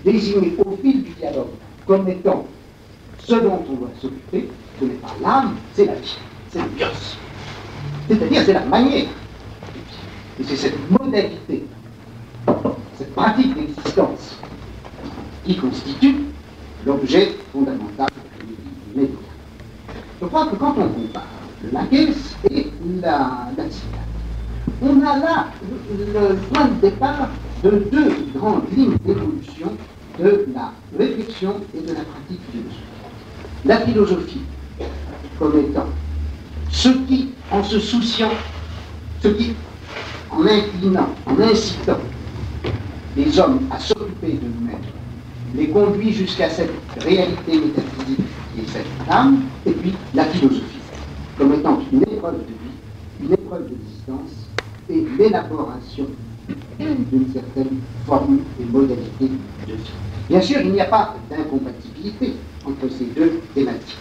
désigné au fil du dialogue comme étant ce dont on doit s'occuper, ce n'est pas l'âme, c'est la vie, c'est le bios. C'est-à-dire, c'est la manière. Et c'est cette modalité, cette pratique d'existence qui constitue l'objet fondamental du médium. Je crois que quand on compare le Laquais et l'Alcibiade, on a là le point de départ de deux grandes lignes d'évolution de la réflexion et de la pratique philosophique. La philosophie comme étant ce qui, en se souciant, ce qui, en inclinant, en incitant les hommes à s'occuper d'eux-mêmes, les conduit jusqu'à cette réalité métaphysique qui est cette âme, et puis la philosophie, comme étant une épreuve de vie, une épreuve d'existence, et l'élaboration d'une certaine forme et modalité de vie. Bien sûr, il n'y a pas d'incompatibilité entre ces deux thématiques.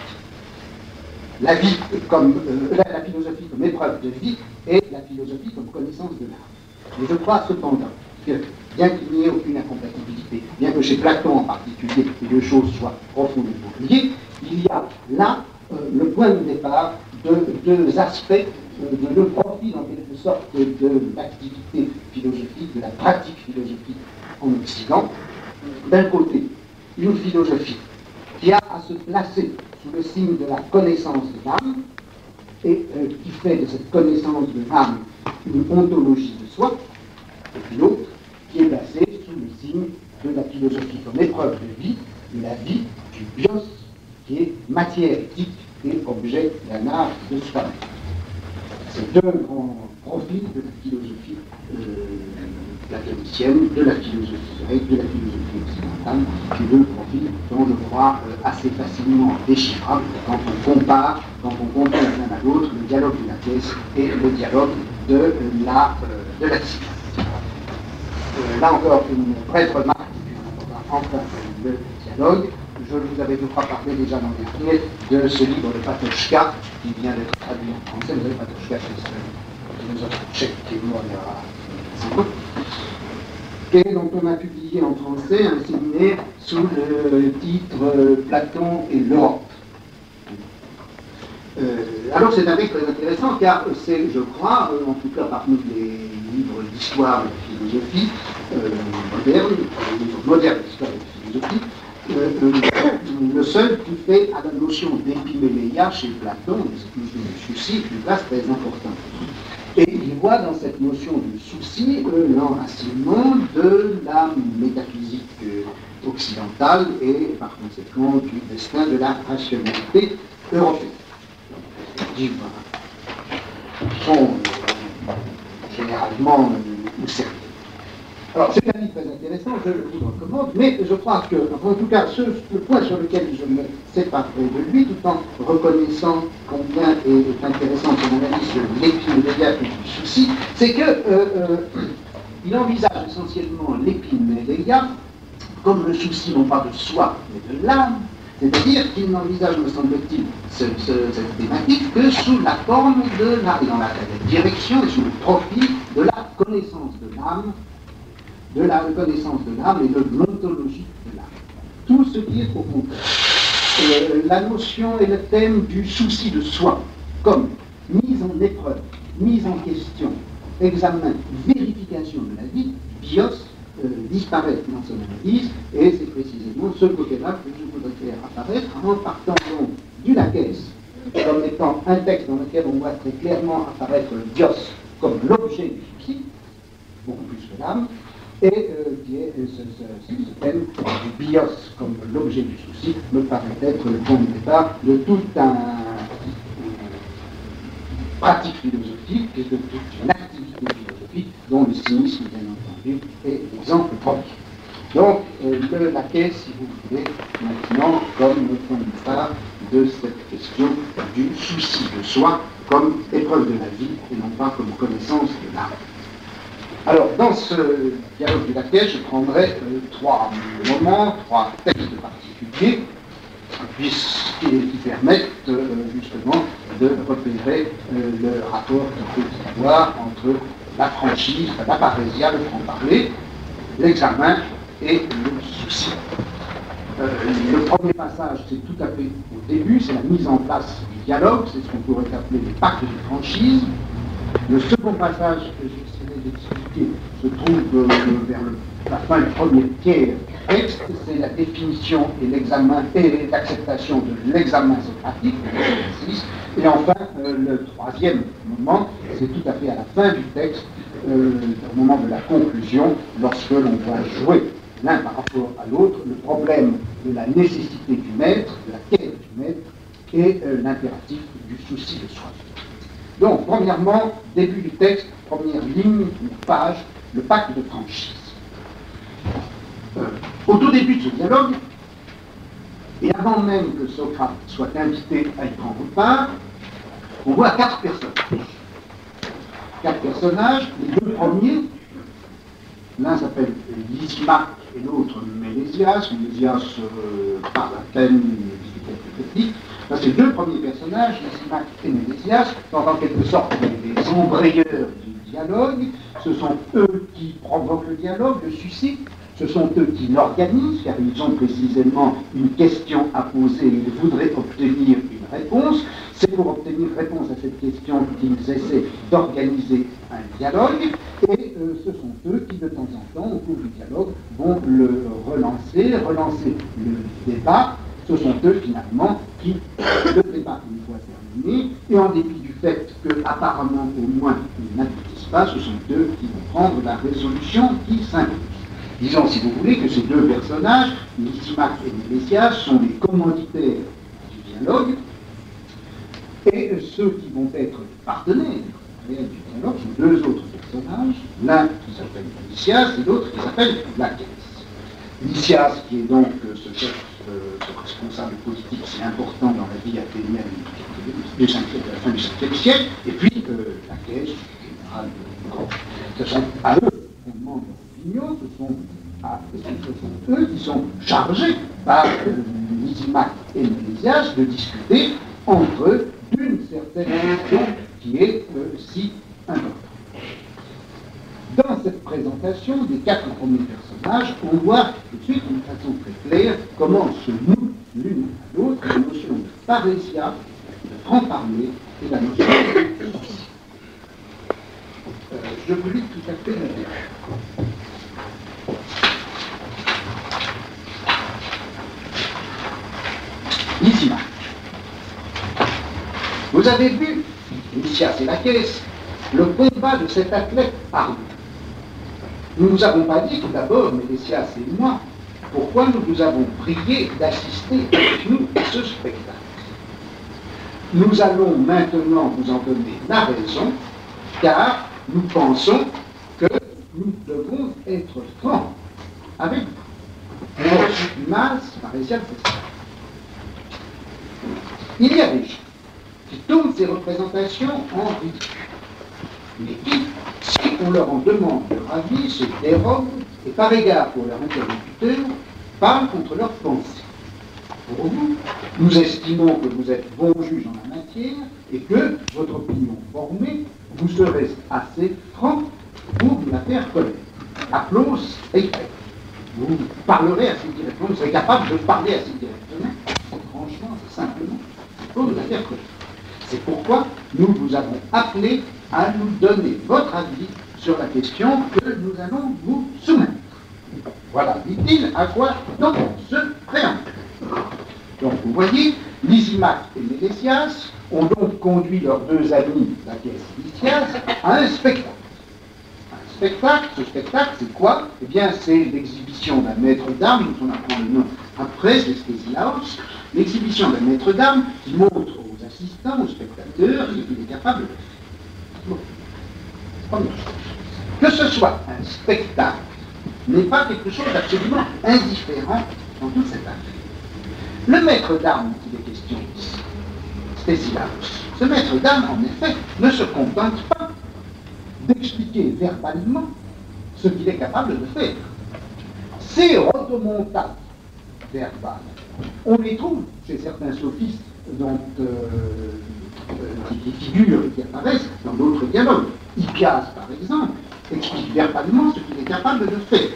La vie comme la philosophie comme épreuve de vie et la philosophie comme connaissance de l'âme. Mais je crois cependant que, bien qu'il n'y ait aucune incompatibilité, bien que chez Platon en particulier les deux choses soient profondément liées, il y a là le point de départ de deux aspects, de deux profils en quelque sorte de l'activité philosophique, de la pratique philosophique en Occident. D'un côté, une philosophie qui a à se placer sous le signe de la connaissance de l'âme, et qui fait de cette connaissance de l'âme une ontologie de soi, et puis l'autre qui est placée sous le signe de la philosophie comme épreuve de vie, de la vie du bios, qui est matière éthique et objet d'un art de soi-même. Ces deux grands profils de la philosophie platonicienne, de la philosophie grecque, de la philosophie occidentale, ces deux profils sont, je crois, assez facilement déchiffrables quand on compare l'un à l'autre le dialogue du Laquais et le dialogue de la civilisation. Là encore, une brève remarque, enfin le dialogue. Je vous avais, je crois, parlé déjà l'an dernier de ce livre de Patočka, qui vient d'être traduit en français. Vous savez, Patočka, c'est un philosophe tchèque qui est mort il y a 5 ans, et dont on a publié en français un séminaire sous le titre Platon et l'Europe. Alors c'est un texte très intéressant car c'est, je crois, en tout cas parmi les livres d'histoire et de philosophie moderne, les livres modernes d'histoire et de philosophie, le seul qui fait à la notion d'épiméléia chez Platon, du souci, une place très importante. Et il voit dans cette notion du souci l'enracinement de la métaphysique occidentale et par conséquent du destin de la rationalité européenne. Sont généralement sérieux. Alors c'est un livre très intéressant, je vous le recommande, mais je crois que, en tout cas, le point sur lequel je me séparerai de lui, tout en reconnaissant combien est intéressant son analyse de l'épiméléia et du souci, c'est que il envisage essentiellement l'épiméléia comme le souci non pas de soi, mais de l'âme. C'est-à-dire qu'il n'envisage, me semble-t-il, cette thématique que sous la forme de la, dans la direction et sous le profil de la connaissance de l'âme, et de l'ontologie de l'âme. Tout ce qui est au contraire. La notion et le thème du souci de soi, comme mise en épreuve, mise en question, examen, vérification de la vie, bios, disparaît dans son analyse, et c'est précisément ce côté-là que je voudrais faire apparaître en partant donc du Laquès, comme étant un texte dans lequel on voit très clairement apparaître le dios comme l'objet du souci, beaucoup plus que l'âme, et qui est ce thème du bios comme l'objet du souci me paraît être le point de départ de toute une pratique philosophique et de toute une activité philosophique dont le cynisme, bien entendu, est l'exemple premier. Donc, le Laquès, si vous voulez, maintenant, comme le point de départ de cette question du souci de soi comme épreuve de la vie et non pas comme connaissance de l'âme. Alors, dans ce dialogue du Laquès, je prendrai 3 moments, 3 textes particuliers, qui permettent justement de repérer le rapport qu'il peut y avoir entre la franchise, la parésia, le franc-parler, l'examen et le souci. Le premier passage, c'est tout à fait au début, c'est la mise en place du dialogue, c'est ce qu'on pourrait appeler le pacte de franchise. Le second passage que j'essaierai d'expliquer se trouve vers la fin du premier tiers du texte, c'est la définition et l'examen et l'acceptation de l'examen socratique, et enfin le troisième moment, c'est tout à fait à la fin du texte, au moment de la conclusion, lorsque l'on va jouer l'un par rapport à l'autre le problème de la nécessité du maître, de la quête du maître, et l'impératif du souci de soi. Donc, premièrement, début du texte, première ligne, une page, le pacte de franchise. Au tout début de ce dialogue, et avant même que Socrate soit invité à y prendre part, on voit 4 personnages. 4 personnages, les 2 premiers, l'un s'appelle Lysimaque et l'autre Mélésias. Mélésias parle Athènes, dit quelques techniques. Ces 2 premiers personnages, Lysimaque et Mélésias, sont en quelque sorte les embrayeurs du dialogue. Ce sont eux qui provoquent le dialogue, le suscitent. Ce sont eux qui l'organisent, car ils ont précisément une question à poser et ils voudraient obtenir une réponse. C'est pour obtenir réponse à cette question qu'ils essaient d'organiser un dialogue. Et ce sont eux qui, de temps en temps, au cours du dialogue, vont le relancer le débat. Ce sont eux, finalement, qui, le débat une fois terminé, et en dépit du fait qu'apparemment, au moins, ils n'aboutissent pas, ce sont eux qui vont prendre la résolution qui s'impose. Disons, si vous voulez, que ces 2 personnages, Lysimaque et Mélésias, sont les commanditaires du dialogue, et ceux qui vont être partenaires du dialogue sont 2 autres personnages, l'un qui s'appelle Lysias et l'autre qui s'appelle Laquès. Lysias, qui est donc ce responsable politique si important dans la vie athénienne de la fin du 5e siècle, et puis Laquès, centrale de Caen. Ce sont à eux qu'on demande leur opinion, ce sont eux qui sont chargés par Lysimaque et Mélesias de discuter entre eux d'une certaine question qui est si importante. Dans cette présentation des 4 premiers personnages, on voit tout de suite d'une façon très claire comment se nouent l'une à l'autre la notion de parésia, de franc-parler et la notion de souci. Je vous lis tout à fait le début. Lysimaque. Vous avez vu, Lysias et Laquès, le combat de cet athlète armé. Nous ne nous avons pas dit tout d'abord, Mélesias et moi, pourquoi nous vous avons prié d'assister avec nous à ce spectacle. Nous allons maintenant vous en donner la raison, car nous pensons que nous devons être francs avec vous. Mas, Parésias, c'est ça. Il y a des gens qui tournent ces représentations en ridicule, mais qui, si on leur en demande leur avis, se dérobent et par égard pour leur interlocuteur, parlent contre leur pensée. Pour vous, nous estimons que vous êtes bons juges en la matière et que votre opinion formée, vous serez assez franc pour nous la faire connaître. Applause et vous parlerez assez directement, vous serez capable de parler assez directement, franchement, simplement, pour nous la faire connaître. C'est pourquoi nous vous avons appelé à nous donner votre avis sur la question que nous allons vous soumettre. Voilà, dit-il, à quoi donc ce préambule. Donc vous voyez, Lysimaque et Mélesias ont donc conduit leurs 2 amis, Laquès et Lysias, à un spectacle. Un spectacle, ce spectacle, c'est quoi? Eh bien, c'est l'exhibition d'un maître d'armes, dont on apprend le nom après, c'est Stesilaos, l'exhibition d'un maître d'armes qui montre aux assistants, aux spectateurs, ce qu'il est capable de faire. Bon. Première chose. Que ce soit un spectacle n'est pas quelque chose d'absolument indifférent dans toute cette affaire. Le maître d'armes qu'il est question ici, Stesilaos, ce maître d'armes, en effet, ne se contente pas d'expliquer verbalement ce qu'il est capable de faire. Ces rodomontades verbales, on les trouve chez certains sophistes dont, qui figurent et qui apparaissent dans d'autres dialogues. Hippias, par exemple, explique verbalement ce qu'il est capable de faire,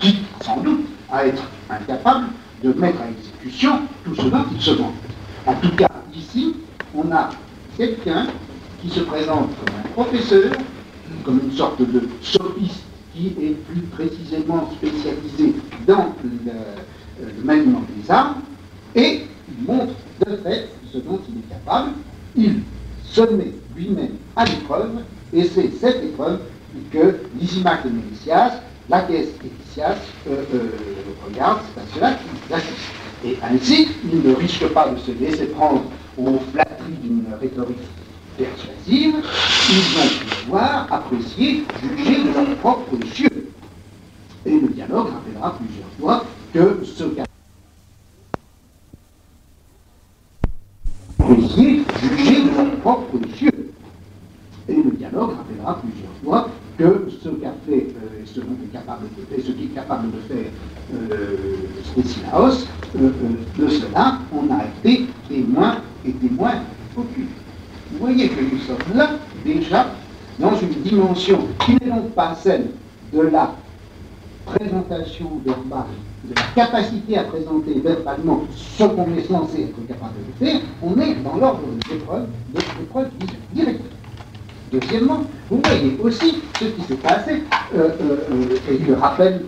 qui, sans doute, à être incapable de mettre à exécution tout ce dont il se vante. En tout cas, ici, on a quelqu'un qui se présente comme un professeur, comme une sorte de sophiste qui est plus précisément spécialisé dans le maniement des armes, et il montre de fait ce dont il est capable. Il se met lui-même à l'épreuve, et c'est cette épreuve que Lysimaque et Mélesias, Laquès et Lysias regardent, c'est à cela qu'ils assistent. Et ainsi, ils ne risquent pas de se laisser prendre aux flatteries d'une rhétorique persuasive, ils vont pouvoir apprécier, juger de leurs propres yeux. Et le dialogue rappellera plusieurs fois que ce qu'a apprécier, juger de leurs propres yeux. Et le dialogue rappellera plusieurs fois que ce qu'a fait, ce dont est capable de faire, ce qui est capable de faire Stesilaos, de cela, on a été témoin et témoin oculaires. Vous voyez que nous sommes là, déjà, dans une dimension qui n'est donc pas celle de la présentation verbale, de la capacité à présenter verbalement ce qu'on est censé être capable de faire, on est dans l'ordre des épreuves directes. Deuxièmement, vous voyez aussi ce qui s'est passé, et il le rappelle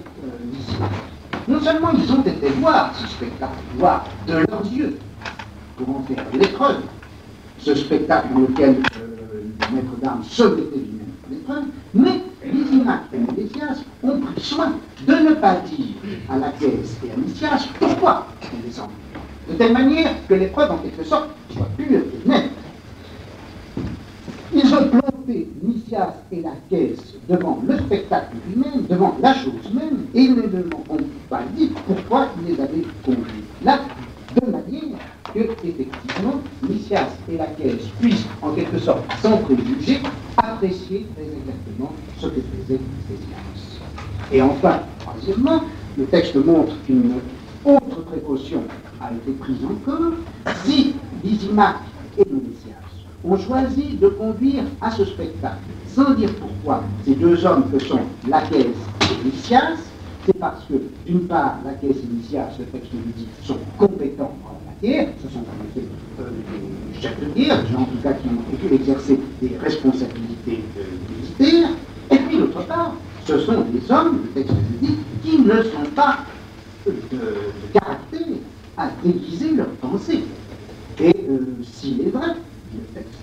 ici. Non seulement ils ont été voir ce spectacle, voir de leurs yeux, pour en faire l'épreuve, ce spectacle dans lequel le maître d'armes se mettait lui-même à l'épreuve, mais Lysimaque et Mélesias ont pris soin de ne pas dire à Laquès et à Lysias pourquoi on descend, de telle manière que l'épreuve, en quelque sorte, soit pure et nette. Ils ont planté Lysias et Laquès devant le spectacle lui-même, devant la chose même, et ils ne leur ont pas dit pourquoi ils les avaient conduits là, de manière que, effectivement, Lysias et Laquès puissent, en quelque sorte, sans préjugés, apprécier très exactement ce que faisait ces sciences. Et enfin, troisièmement, le texte montre qu'une autre précaution a été prise encore. Si Lysimaque et Mélesias ont choisi de conduire à ce spectacle, sans dire pourquoi, ces deux hommes que sont Lacèze et Lysias, c'est parce que, d'une part, Lacèze et Lysias, le texte nous dit, sont compétents en la matière, ce sont en effet des chefs de guerre, des gens en tout cas qui ont exercé des responsabilités militaires, et puis d'autre part, ce sont des hommes, le texte nous dit, qui ne sont pas de caractère à déguiser leurs pensées. Et s'il est vrai, dit le texte,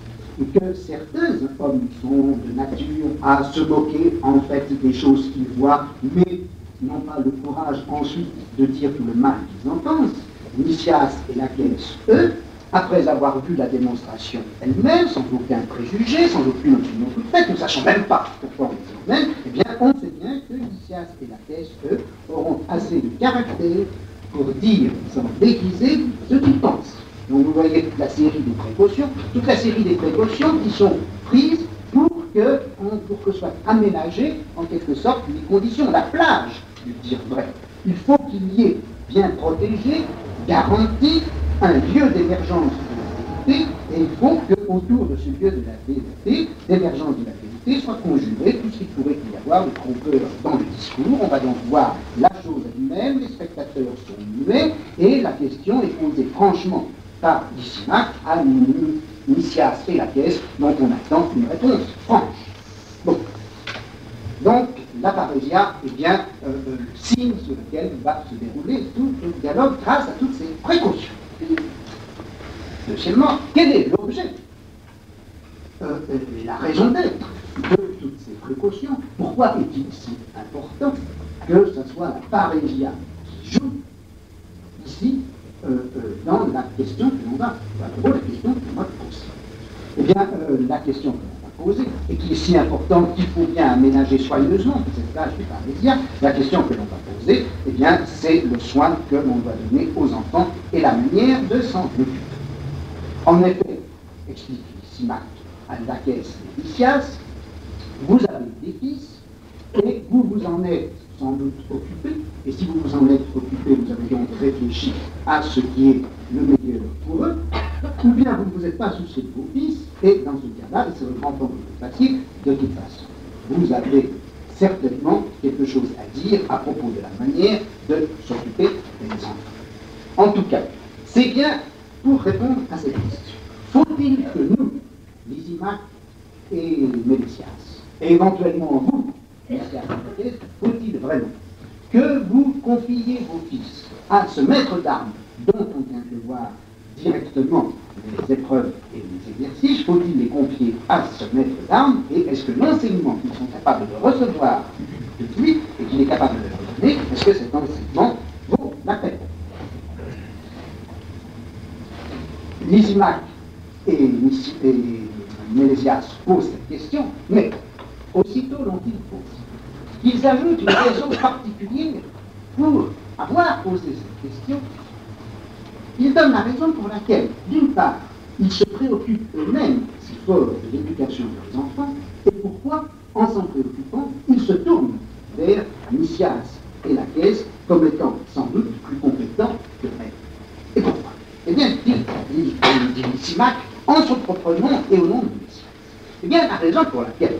que certains hommes sont de nature à se moquer en fait des choses qu'ils voient, mais n'ont pas le courage ensuite de dire tout le mal qu'ils en pensent, Lysias et Lacèze, eux, après avoir vu la démonstration elle-même, sans aucun préjugé, sans aucune opinion toute faite, ne sachant même pas pourquoi on les emmène, eh bien, on sait bien que Lysias et Lacèze, eux, auront assez de caractère pour dire, sans déguiser, ce qu'ils pensent. Donc vous voyez toute la série des précautions qui sont prises pour que soient aménagées, en quelque sorte, les conditions, la plage du dire vrai. Il faut qu'il y ait bien protégé, garanti, un lieu d'émergence de la vérité, et il faut qu'autour de ce lieu de la vérité, d'émergence de la vérité, soit conjuré tout ce qu'il pourrait y avoir de trompeur dans le discours. On va donc voir la chose elle-même, les spectateurs sont muets, et la question est posée franchement par Lysimaque à Lysias et Lacèze, dont on attend une réponse franche. Bon. Donc, la parésia est bien le signe sur lequel va se dérouler tout le dialogue grâce à toutes ces précautions. Deuxièmement, quel est l'objet et la raison d'être de toutes ces précautions? Pourquoi est-il si important que ce soit la parésia qui joue ici dans la question que l'on va poser? Eh bien, la question que l'on va poser, et qui est si importante qu'il faut bien aménager soigneusement cette tâche du parésia, la question que l'on va poser, eh bien, c'est le soin que l'on doit donner aux enfants et la manière de s'en occuper. En effet, explique Lysimaque à Lacèze et Lysias, vous avez des fils et vous vous en êtes sans doute occupé, et si vous vous en êtes occupé, vous avez donc réfléchi à ce qui est le meilleur pour eux, ou bien vous ne vous êtes pas soucié de vos fils, et dans ce cas-là, et c'est le grand point que vous fassiez, de toute façon, vous avez certainement quelque chose à dire à propos de la manière de s'occuper des enfants. En tout cas, c'est bien pour répondre à cette question. Faut-il que nous, Lysimaque et Mélesias, et éventuellement vous, faut-il vraiment que vous confiez vos fils à ce maître d'armes dont on vient de voir directement les épreuves et les exercices, faut-il les confier à ce maître d'armes, et est-ce que l'enseignement qu'ils sont capables de recevoir de lui et qu'il est capable de leur donner, est-ce que cet enseignement vaut la peine? Lysimaque et Mélesias posent cette question, mais aussitôt l'ont-ils posé. Ils ajoutent une raison particulière pour avoir posé cette question. Ils donnent la raison pour laquelle, d'une part, ils se préoccupent eux-mêmes si fort de l'éducation de leurs enfants, et pourquoi, en s'en préoccupant, ils se tournent vers Lysias et Lacèze comme étant sans doute plus compétents que eux. Et pourquoi? Eh bien, dit Lysimaque, en son propre nom et au nom de Lysias. Eh bien, la raison pour laquelle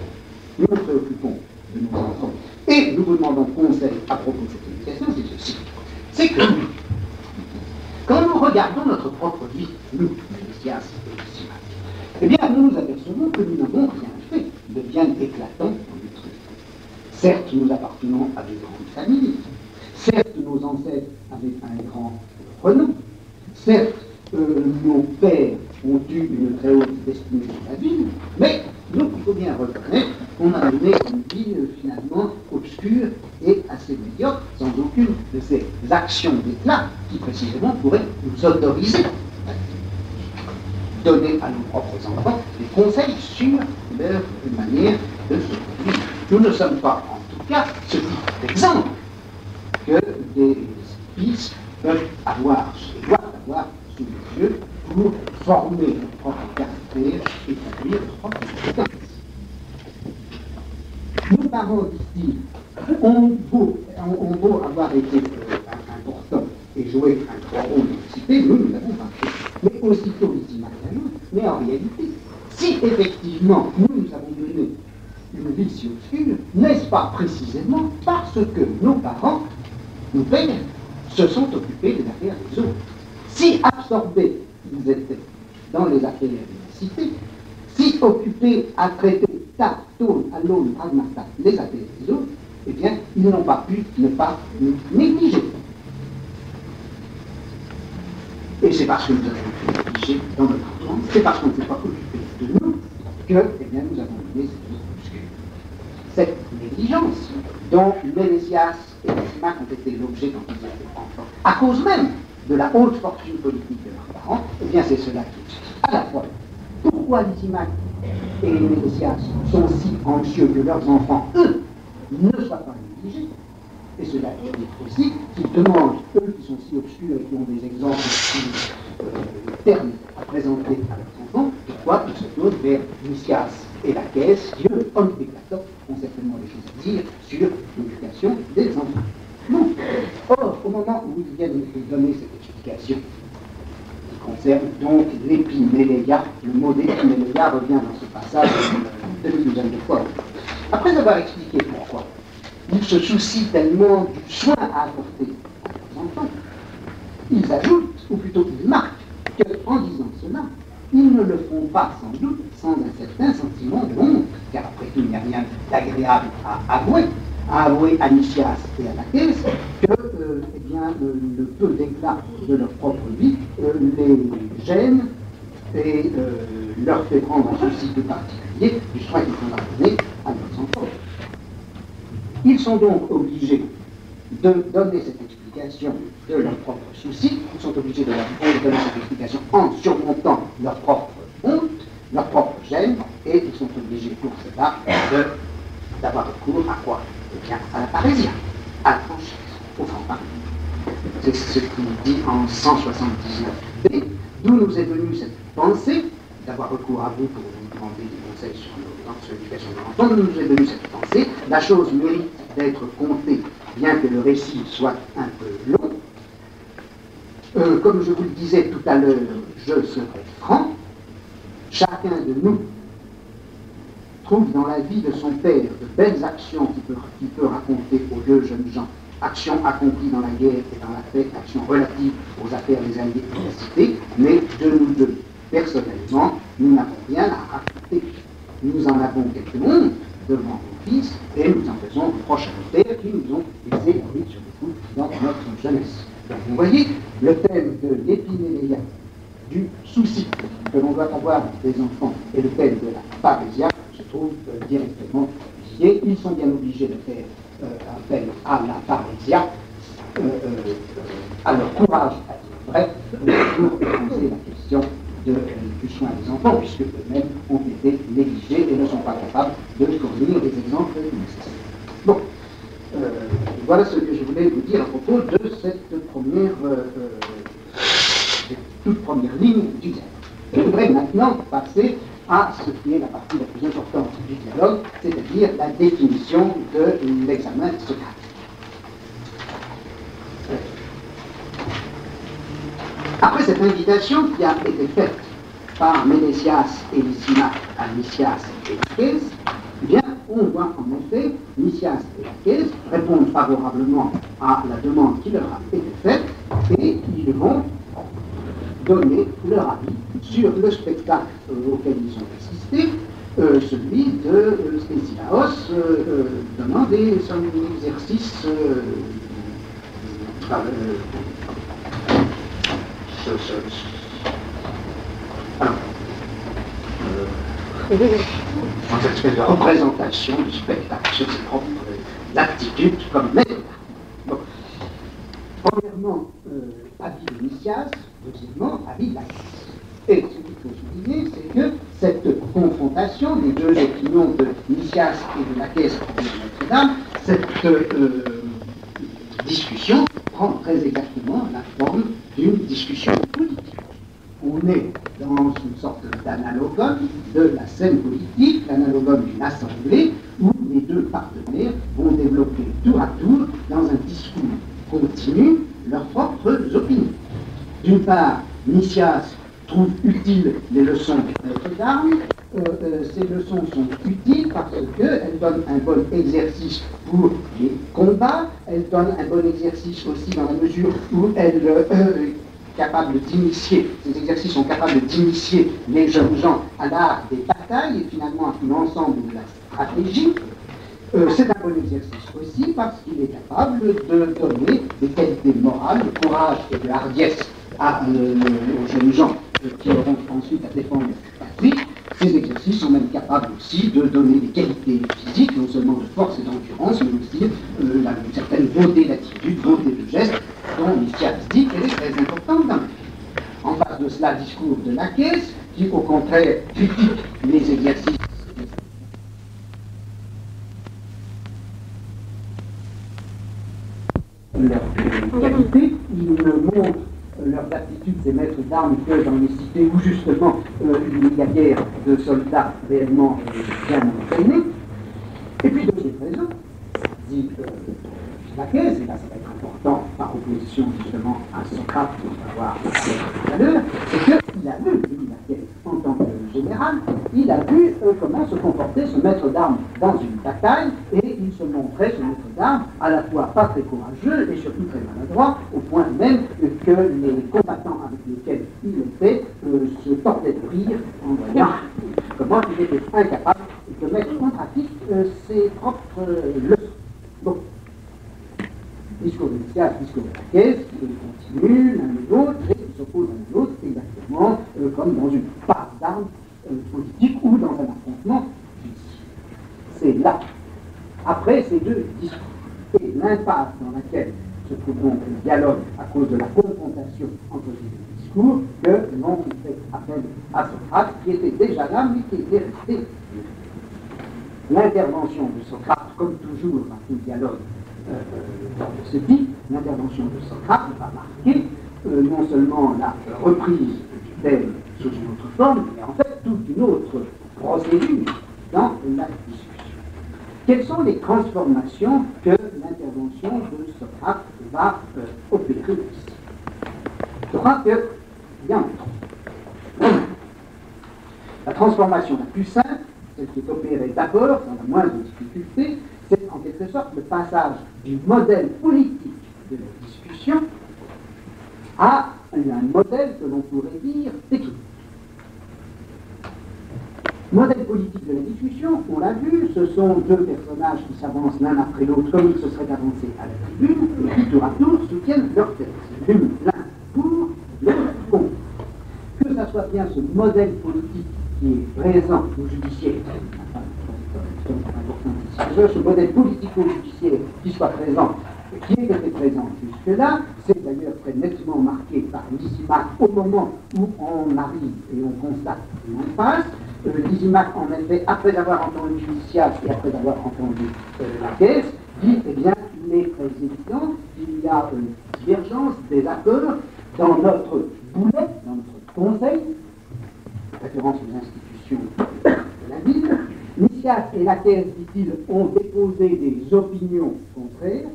nous nous préoccupons de nos enfants et nous vous demandons conseil à propos de cette éducation, c'est ceci. C'est que quand nous regardons notre propre vie, nous, Mélesias et Lysimaque, eh bien, nous nous apercevons que nous n'avons rien fait de bien éclatant dans notre vie. Certes, nous appartenons à de grandes familles. Certes, nos ancêtres avaient un grand renom. Certes, nos pères ont eu une très haute destinée dans la vie, mais nous, il faut bien reconnaître qu'on a mené une vie finalement obscure et assez médiocre, sans aucune de ces actions d'éclat qui précisément pourraient nous autoriser à donner à nos propres enfants des conseils sur leur manière de se conduire. Nous ne sommes pas, en tout cas, ce type d'exemple que des fils peuvent avoir et doivent avoir sous les yeux pour former leur propre caractère et conduire leur propre compétence. parents, disent-ils, ont beau avoir été importants et joué un grand rôle dans la cité, nous l'avons pas fait. Mais aussitôt ils imaginent, mais en réalité, si effectivement nous avons donné une vie si obscure, n'est-ce pas précisément parce que nos parents, nos pères, se sont occupés des affaires des autres. Si absorbés ils étaient dans les affaires de la cité, si occupés à traiter tactone, alone, pragmata, les affaires des autres, eh bien, ils n'ont pas pu ne pas nous négliger. Et c'est parce que nous avons négligé dans notre enfance, c'est parce qu'on ne s'est pas occupé de nous, que, eh bien, nous avons donné cette négligence dont Ménésias et Lysimaque ont été l'objet quand ils étaient enfants, à cause même de la haute fortune politique de leurs parents, eh bien, c'est cela qui explique à la fois pourquoi Lysimaque et Ménésias sont si anxieux que leurs enfants, eux, ne soient pas négligés. Et cela explique aussi qu'ils demandent, eux qui sont si obscurs et qui ont des exemples si ternes à présenter à leurs enfants, pourquoi ils se tournent vers Lysias et la caisse, qui eux, hommes déclatants, ont certainement des choses à dire sur l'éducation des enfants. Bon. Or, au moment où ils viennent de donner cette explication, qui concerne donc l'épiméléia, le mot d'épiméléia revient dans ce passage une demi-douzaine de fois. Après avoir expliqué pourquoi ils se soucient tellement du soin à apporter à leurs enfants, ils ajoutent, ou plutôt ils marquent, qu'en disant cela, ils ne le font pas sans doute sans un certain sentiment de honte, car après tout il n'y a rien d'agréable à avouer à Lysias et à la caisse, que eh bien, le peu d'éclat de leur propre vie les gêne et leur fait prendre un souci plus particulier du soin qu'ils faudra donner à leurs enfants. Ils sont donc obligés de donner cette explication de leur propre souci, ils sont obligés de donner cette explication en surmontant leur propre honte, leur propre gêne, et ils sont obligés pour cela d'avoir recours à quoi? Eh bien, à la parésia, à la franchise, au franc-parler. C'est ce qu'il dit en 179b, d'où nous est venue cette pensée, d'avoir recours à vous pour vous demander des conseils sur l'éducation de l'enfant, d'où nous est venue cette pensée. La chose mérite d'être contée, bien que le récit soit un peu long. Comme je vous le disais tout à l'heure, je serai franc. Chacun de nous trouve dans la vie de son père de belles actions qu'il peut raconter aux deux jeunes gens. Actions accomplies dans la guerre et dans la paix, actions relatives aux affaires des alliés et de la cité, mais de nous deux, personnellement, nous n'avons rien à raconter. Nous en avons quelques mondes devant nos fils, et nous en faisons reproche à nos pères qui nous ont laissé la vie sur le coup dans notre jeunesse. Donc vous voyez, le thème de l'épiméléia, du souci que l'on doit avoir des enfants, et le thème de la parésia se trouvent directement liés. Ils sont bien obligés de faire appel à la parésia, à leur courage à dire vrai, pour poser la question du soin des enfants, puisque eux-mêmes ont été négligés et ne sont pas capables de fournir des exemples nécessaires. Bon, voilà ce que je voulais vous dire à propos de cette toute première ligne du dialogue. Je voudrais maintenant passer à ce qui est la partie la plus importante du dialogue, c'est-à-dire la définition de l'examen socratique. Après cette invitation qui a été faite par Ménésias et Lysimaque à Lysias et Laquèse, eh bien, on voit en effet Lysias et Laquèse répondre favorablement à la demande qui leur a été faite, et ils vont donner leur avis sur le spectacle auquel ils ont assisté, celui de Stesilaos donnant des exercices en cette espèce de représentation du spectacle sur ses propres aptitudes comme maître. Bon. Premièrement, avis de Lysias, deuxièmement, avis de Laquèse. Et ce qu'il faut souligner, c'est que cette confrontation des deux opinions de Lysias et de Laquèse de Notre-Dame, cette discussion prend très exactement la forme d'une discussion politique. On est dans une sorte d'analogone de la scène politique, l'analogone d'une assemblée, où les deux partenaires vont développer tour à tour, dans un discours continu, leurs propres opinions. D'une part, Nicias trouve utiles les leçons du maître d'armes. Ces leçons sont utiles parce qu'elles donnent un bon exercice pour les combats, elles donnent un bon exercice aussi dans la mesure où elles capables d'initier, ces exercices sont capables d'initier les jeunes gens à l'art des batailles et finalement à tout l'ensemble de la stratégie. C'est un bon exercice aussi parce qu'il est capable de donner des qualités morales, de courage et de hardiesse aux jeunes gens qui auront ensuite à défendre la patrie. Ces exercices sont même capables aussi de donner des qualités physiques, non seulement de force et d'endurance, mais aussi une certaine beauté d'attitude, beauté de geste, dont Nicias dit qu'elle est très importante dans la vie. En face de cela, discours de Lacaise, qui au contraire critique les exercices leur qualité, ils ne montrent leurs aptitudes, ces maîtres d'armes, que dans les cités où justement il y a guère de soldats réellement bien entraînés. Et puis deuxième raison, dit Lacaise, et là ça va être important par opposition justement à Socrate, qu'on va voir tout à l'heure, c'est qu'il a vu, Lacaise, en tant que général, il a vu comment se comportait ce maître d'armes dans une bataille, et il se montrait, ce maître d'armes, à la fois pas très courageux et surtout très maladroit, au point même que les combattants avec lesquels il était se tordaient de rire en voyant comment il était incapable de mettre en pratique ses propres leçons. Bon. Discours de Nicias, discours de Lacaise, qui continuent l'un et l'autre et qui s'opposent l'un et l'autre exactement comme dans une passe d'armes politique ou dans un affrontement judiciaire. C'est là, après ces deux discours, et l'impasse dans laquelle se trouve donc le dialogue à cause de la confrontation entre ces deux discours, que l'on fait appel à Socrate, qui était déjà là, mais qui était resté. L'intervention de Socrate, comme toujours dans tout dialogue, se dit, l'intervention de Socrate va marquer non seulement la reprise du thème sous une autre forme, mais en fait toute une autre procédure dans la discussion. Quelles sont les transformations que l'intervention de Socrate va opérer ici? Je crois qu'il y en a trois. La transformation la plus simple, celle qui est opérée d'abord, dans la moindre difficulté, c'est en quelque sorte le passage du modèle politique de la discussion à un modèle que l'on pourrait dire technique. Modèle politique de la discussion, on l'a vu, ce sont deux personnages qui s'avancent l'un après l'autre comme ils se seraient avancés à la tribune et qui tour à tour soutiennent leur thèse. L'un pour, l'autre contre. Que ça soit bien ce modèle politique qui est présent au judiciaire, ce modèle politico-judiciaire qui soit présent, qui était présent jusque-là, c'est d'ailleurs très nettement marqué par Lysimaque au moment où on arrive et on constate l'impasse. Lysimaque, en effet, après avoir entendu Nicias et après avoir entendu Lacaise, dit, eh bien, il est très évident qu'il y a une divergence, des accords dans notre boulet, dans notre conseil, référence aux institutions de la ville. Nicias et Lacaise, dit-il, ont déposé des opinions contraires,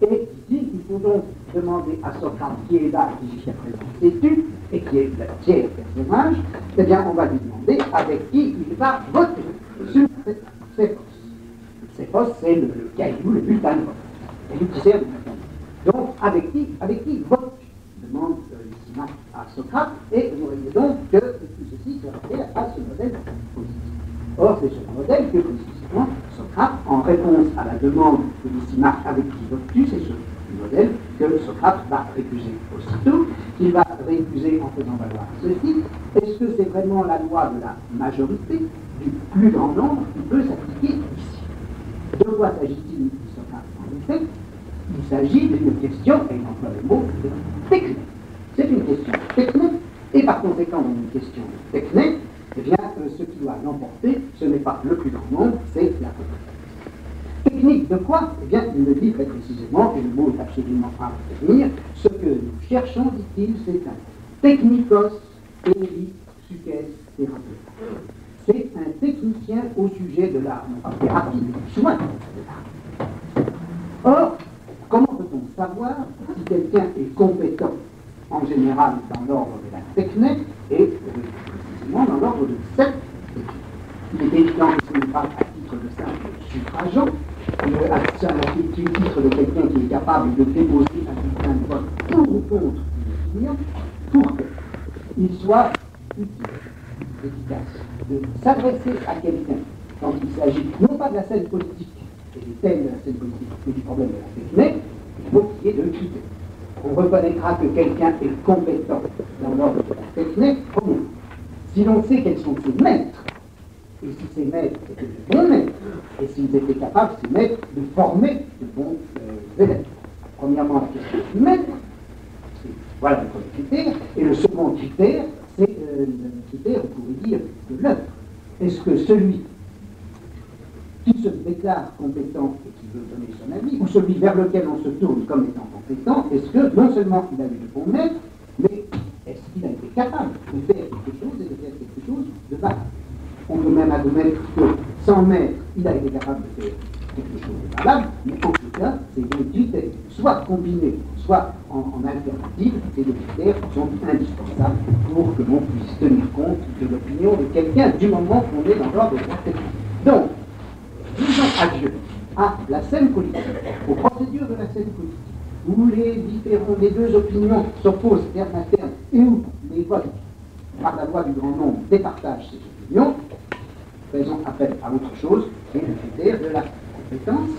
et dit-il, il faut donc demander à Socrate, qui est là, qui jusqu'à présent s'étue, et qui est le tiers personnage, eh bien, on va lui demander avec qui il va voter sur ces postes. Ces postes, c'est le caillou, le bulletin de vote. Le caillou qui sert de bulletin de vote. Donc, avec qui vote, demande Lysimaque à Socrate, et vous voyez donc que tout ceci se réfère à ce modèle politique. Or, c'est ce modèle que, précisément, Socrate, en réponse à la demande de Lysimaque avec qui votes-tu, c'est ce modèle que Socrate va récuser aussitôt. Il va récuser en faisant valoir ceci. Est-ce que c'est vraiment la loi de la majorité, du plus grand nombre, qui peut s'appliquer ici? De quoi s'agit-il, dit Socrate, en effet? Il s'agit d'une question, et il emploie le mot, technique. C'est une question technique, et par conséquent, dans une question technique, eh bien, ce qui doit l'emporter, ce n'est pas le plus grand nombre, c'est la compétence. Technique de quoi? Eh bien, il le dit très précisément, et le mot est absolument à retenir. Ce que nous cherchons, dit-il, c'est un technikos eri suces thérapeute. c'est un technicien au sujet de l'art, non pas thérapie, mais soin de l'art. Or, comment peut-on savoir si quelqu'un est compétent, en général dans l'ordre de la technique, et précisément dans l'ordre de cette technique? Il est évident que ce n'est pas à titre de simple suffragant, à titre de quelqu'un qui est capable de déposer un bulletin de vote pour ou contre une opinion, pour qu'il soit utile, efficace, de s'adresser à quelqu'un quand il s'agit non pas de la scène politique et des thèmes de la scène politique, mais du problème de la technique, il faut qu'il y ait deux critères. On reconnaîtra que quelqu'un est compétent dans l'ordre de la technique, premièrement. Si l'on sait quels sont ses maîtres, et si ces maîtres étaient de bons maîtres, et s'ils étaient capables, ces maîtres, de former de bons élèves. Premièrement, la question du maître, voilà le premier critère, et le second critère, c'est le critère, on pourrait dire, de l'œuvre. Est-ce que celui qui se déclare compétent et qui veut donner son avis, ou celui vers lequel on se tourne comme étant compétent, est-ce que non seulement il a eu de bons maîtres, mais est-ce qu'il a été capable de faire quelque chose et de faire quelque chose de valable? On peut même admettre que sans maître, il a été capable de faire quelque chose de valable, mais en tout cas, ces deux critères, soit combinés, soit en alternative, ces deux critères sont indispensables pour que l'on puisse tenir compte de l'opinion de quelqu'un du moment qu'on est dans l'ordre de la technique. Donc, disons adieu à la scène politique, aux procédures de la scène politique, où les deux opinions s'opposent terme à terme et où les votes, par la loi du grand nombre, départagent ces opinions. Faisons appel à autre chose, qui est le critère de la compétence,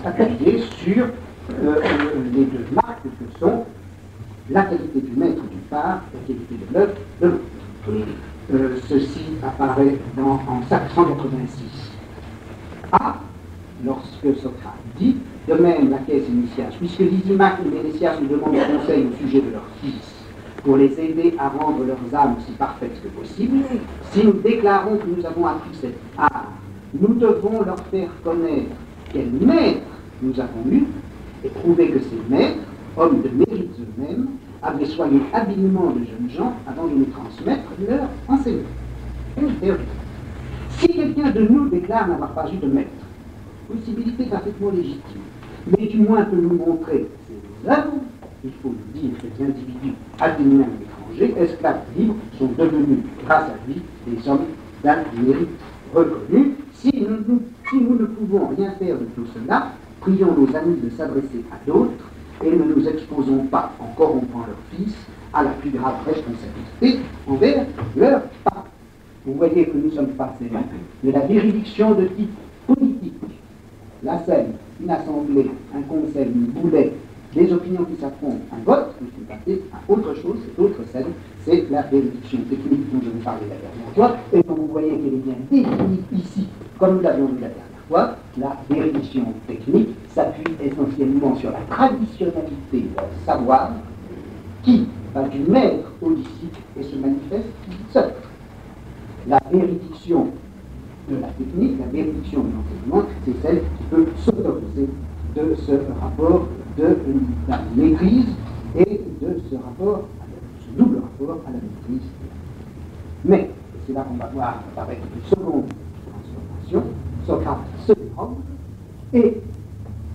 attaqué sur les deux marques que sont la qualité du maître d'une part et la qualité de l'œuvre de l'autre. Ceci apparaît en 186 A, lorsque Socrate dit, de même la caisse initiale, puisque Lysimaque et Ménésias nous demandent conseil au sujet de leurs fils, pour les aider à rendre leurs âmes aussi parfaites que possible, si nous déclarons que nous avons appris cet art, nous devons leur faire connaître quels maîtres nous avons eus et prouver que ces maîtres, hommes de mérite eux-mêmes, avaient soigné habilement de jeunes gens avant de nous transmettre leur enseignement. Si quelqu'un de nous déclare n'avoir pas eu de maître, possibilité parfaitement légitime, mais du moins peut nous montrer ses œuvres, il faut nous dire que les individus athéniens ou étrangers, esclaves libres, sont devenus, grâce à lui, des hommes d'un mérite reconnu. Si nous ne pouvons rien faire de tout cela, prions nos amis de s'adresser à d'autres et ne nous exposons pas, en corrompant leurs fils, à la plus grave responsabilité envers leurs parents. Vous voyez que nous sommes passés de la juridiction de type politique, la scène, une assemblée, un conseil, une boulette, des opinions qui s'affrontent, un vote, nous sommes passés à autre chose, c'est autre scène, c'est la juridiction technique dont je vous parlais la dernière fois, et dont vous voyez qu'elle est bien définie ici, comme nous l'avions vu la dernière fois. La juridiction technique s'appuie essentiellement sur la traditionnalité d'un savoir qui va du maître au disciple et se manifeste seul. La juridiction de la technique, la juridiction de l'enseignement, c'est celle qui peut s'autoriser de ce rapport de la maîtrise et de ce rapport, ce double rapport à la maîtrise. Mais, c'est là qu'on va voir apparaître une seconde transformation, Socrate se dérobe, et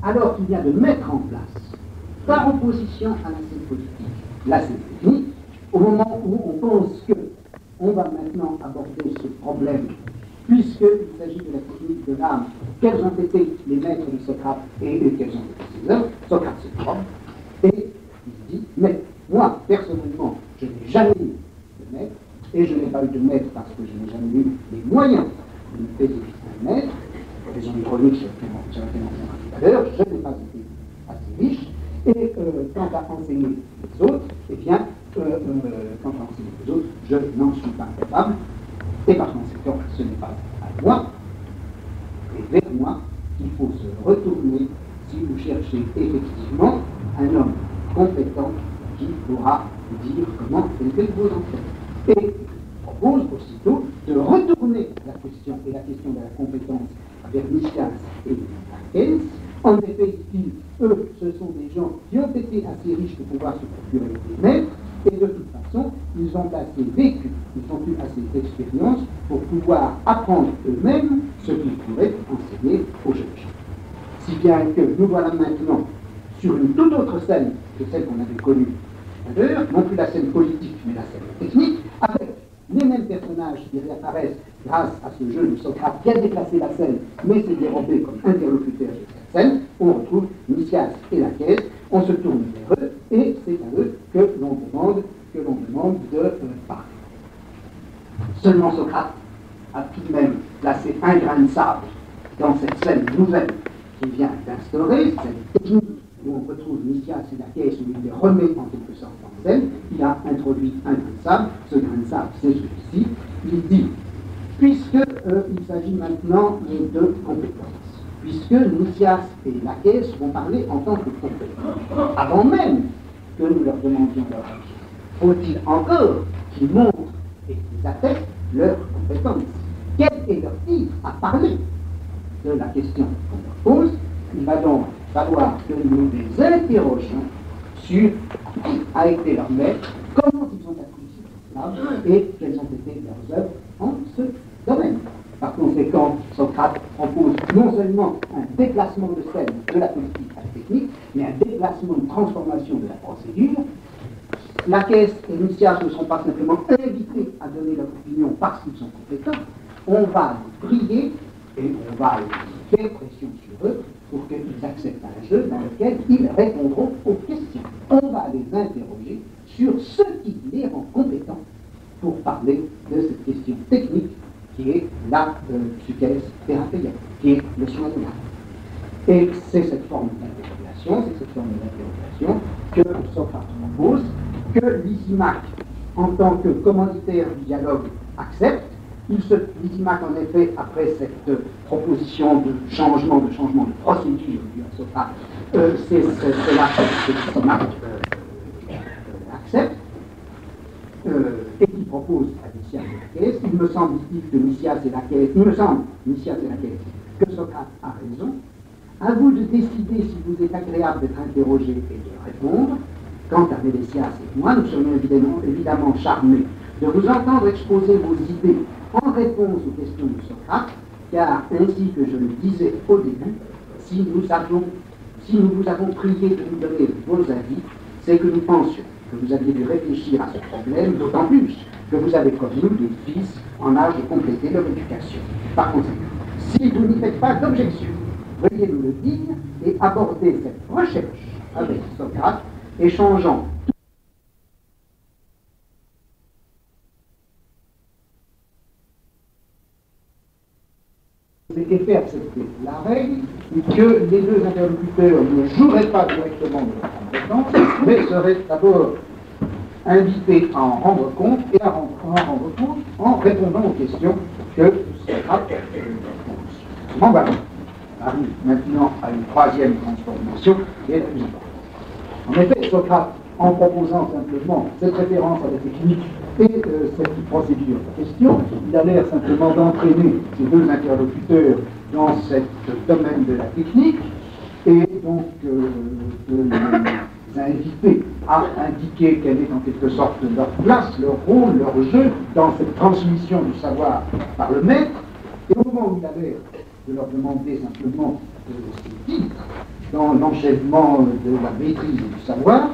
alors qu'il y a de mettre en place, par opposition à la scène politique, la scène technique, au moment où on pense que on va maintenant aborder ce problème, puisqu'il s'agit de la technique de l'âme, quels ont été les maîtres de Socrate et quels ont été ses œuvres, Socrate se trompe, et il dit, mais moi, personnellement, je n'ai jamais eu de maître, et je n'ai pas eu de maître parce que je n'ai jamais eu les moyens de me payer un maître. Faisons une chronique sur laquelle on tout à l'heure, je n'ai pas été assez riche, et quant à enseigner les autres, eh bien, quant à enseigner les autres, je n'en suis pas capable, et par conséquent, ce n'est pas à moi, et vers moi, qu'il faut se retourner si vous cherchez effectivement un homme compétent qui pourra vous dire comment élever vos enfants. Et je propose aussitôt de retourner la question, et la question de la compétence vers Nicias et Archens. En effet, eux, ce sont des gens qui ont été assez riches pour pouvoir se procurer des maîtres, et de toute façon, garçons, ils ont assez vécu, ils ont eu assez d'expérience pour pouvoir apprendre eux-mêmes ce qu'ils pourraient enseigner aux jeunes gens. Si bien que nous voilà maintenant sur une toute autre scène que celle qu'on avait connue tout à l'heure, non plus la scène politique, mais la scène technique, avec les mêmes personnages qui réapparaissent grâce à ce jeu de Socrate qui a déplacé la scène, mais s'est dérobé comme interlocuteur de cette scène. On retrouve Nicias et Laquèse, on se tourne vers eux, et c'est à eux que l'on demande de parler. Seulement Socrate a tout de même placé un grain de sable dans cette scène nouvelle qui vient d'instaurer, cette technique où on retrouve Nicias et Laquèse, où il les remet en quelque sorte en scène. Il a introduit un grain de sable, ce grain de sable c'est celui-ci. Il dit, puisque il s'agit maintenant de compétences, puisque Nicias et Laquèse vont parler en tant que compétents, avant même que nous leur demandions leur avis, faut-il encore qu'ils montrent et qu'ils attestent leurs compétences. Quel est leur titre à parler de la question qu'on leur pose? Il va donc falloir que nous les interrogions sur qui a été leur maître, comment ils ont appris cela et quelles ont été leurs œuvres en ce domaine. Par conséquent, Socrate propose non seulement un déplacement de scène de la politique à la technique, mais un déplacement, une transformation de la procédure. Laquèse et Nicias ne seront pas simplement invités à donner leur opinion parce qu'ils sont compétents. On va les prier et on va faire pression sur eux pour qu'ils acceptent un jeu dans lequel ils répondront aux questions. On va les interroger sur ce qui les rend compétents pour parler de cette question technique qui est la psychèse thérapeutique, qui est le soin de l'âme. Et c'est cette forme d'interrogation que Socrate propose, que Lysimaque, en tant que commanditaire du dialogue, accepte. Lysimaque, en effet, après cette proposition de changement de procédure du Socrate, c'est là que Lysimaque accepte et qui propose à Nicias et Laquèse. Il me semble que Nicias et Laquèse, que Socrate a raison. À vous de décider si vous est agréable d'être interrogé et de répondre. Quant à Mélesias et moi, nous serions évidemment charmés de vous entendre exposer vos idées en réponse aux questions de Socrate, car ainsi que je le disais au début, si nous vous avons prié de nous donner vos avis, c'est que nous pensions que vous aviez dû réfléchir à ce problème, d'autant plus que vous avez comme nous des fils en âge de compléter leur éducation. Par conséquent, si vous n'y faites pas d'objection, veuillez nous le dire et aborder cette recherche avec Socrate, échangeant et faire accepter la règle que les deux interlocuteurs ne joueraient pas directement de leur compétence, mais seraient d'abord invités à en rendre compte et à en rendre compte en répondant aux questions que Socrate pose. Bon, voilà. On arrive maintenant à une troisième transformation qui est la plus importante. En effet, Socrate, en proposant simplement cette référence à la technique et cette procédure de question, il a l'air simplement d'entraîner ces deux interlocuteurs dans ce domaine de la technique et donc de les inviter à indiquer quelle est en quelque sorte leur place, leur rôle, leur jeu dans cette transmission du savoir par le maître. Et au moment où il a l'air de leur demander simplement ce titre dans l'enchaînement de la maîtrise du savoir,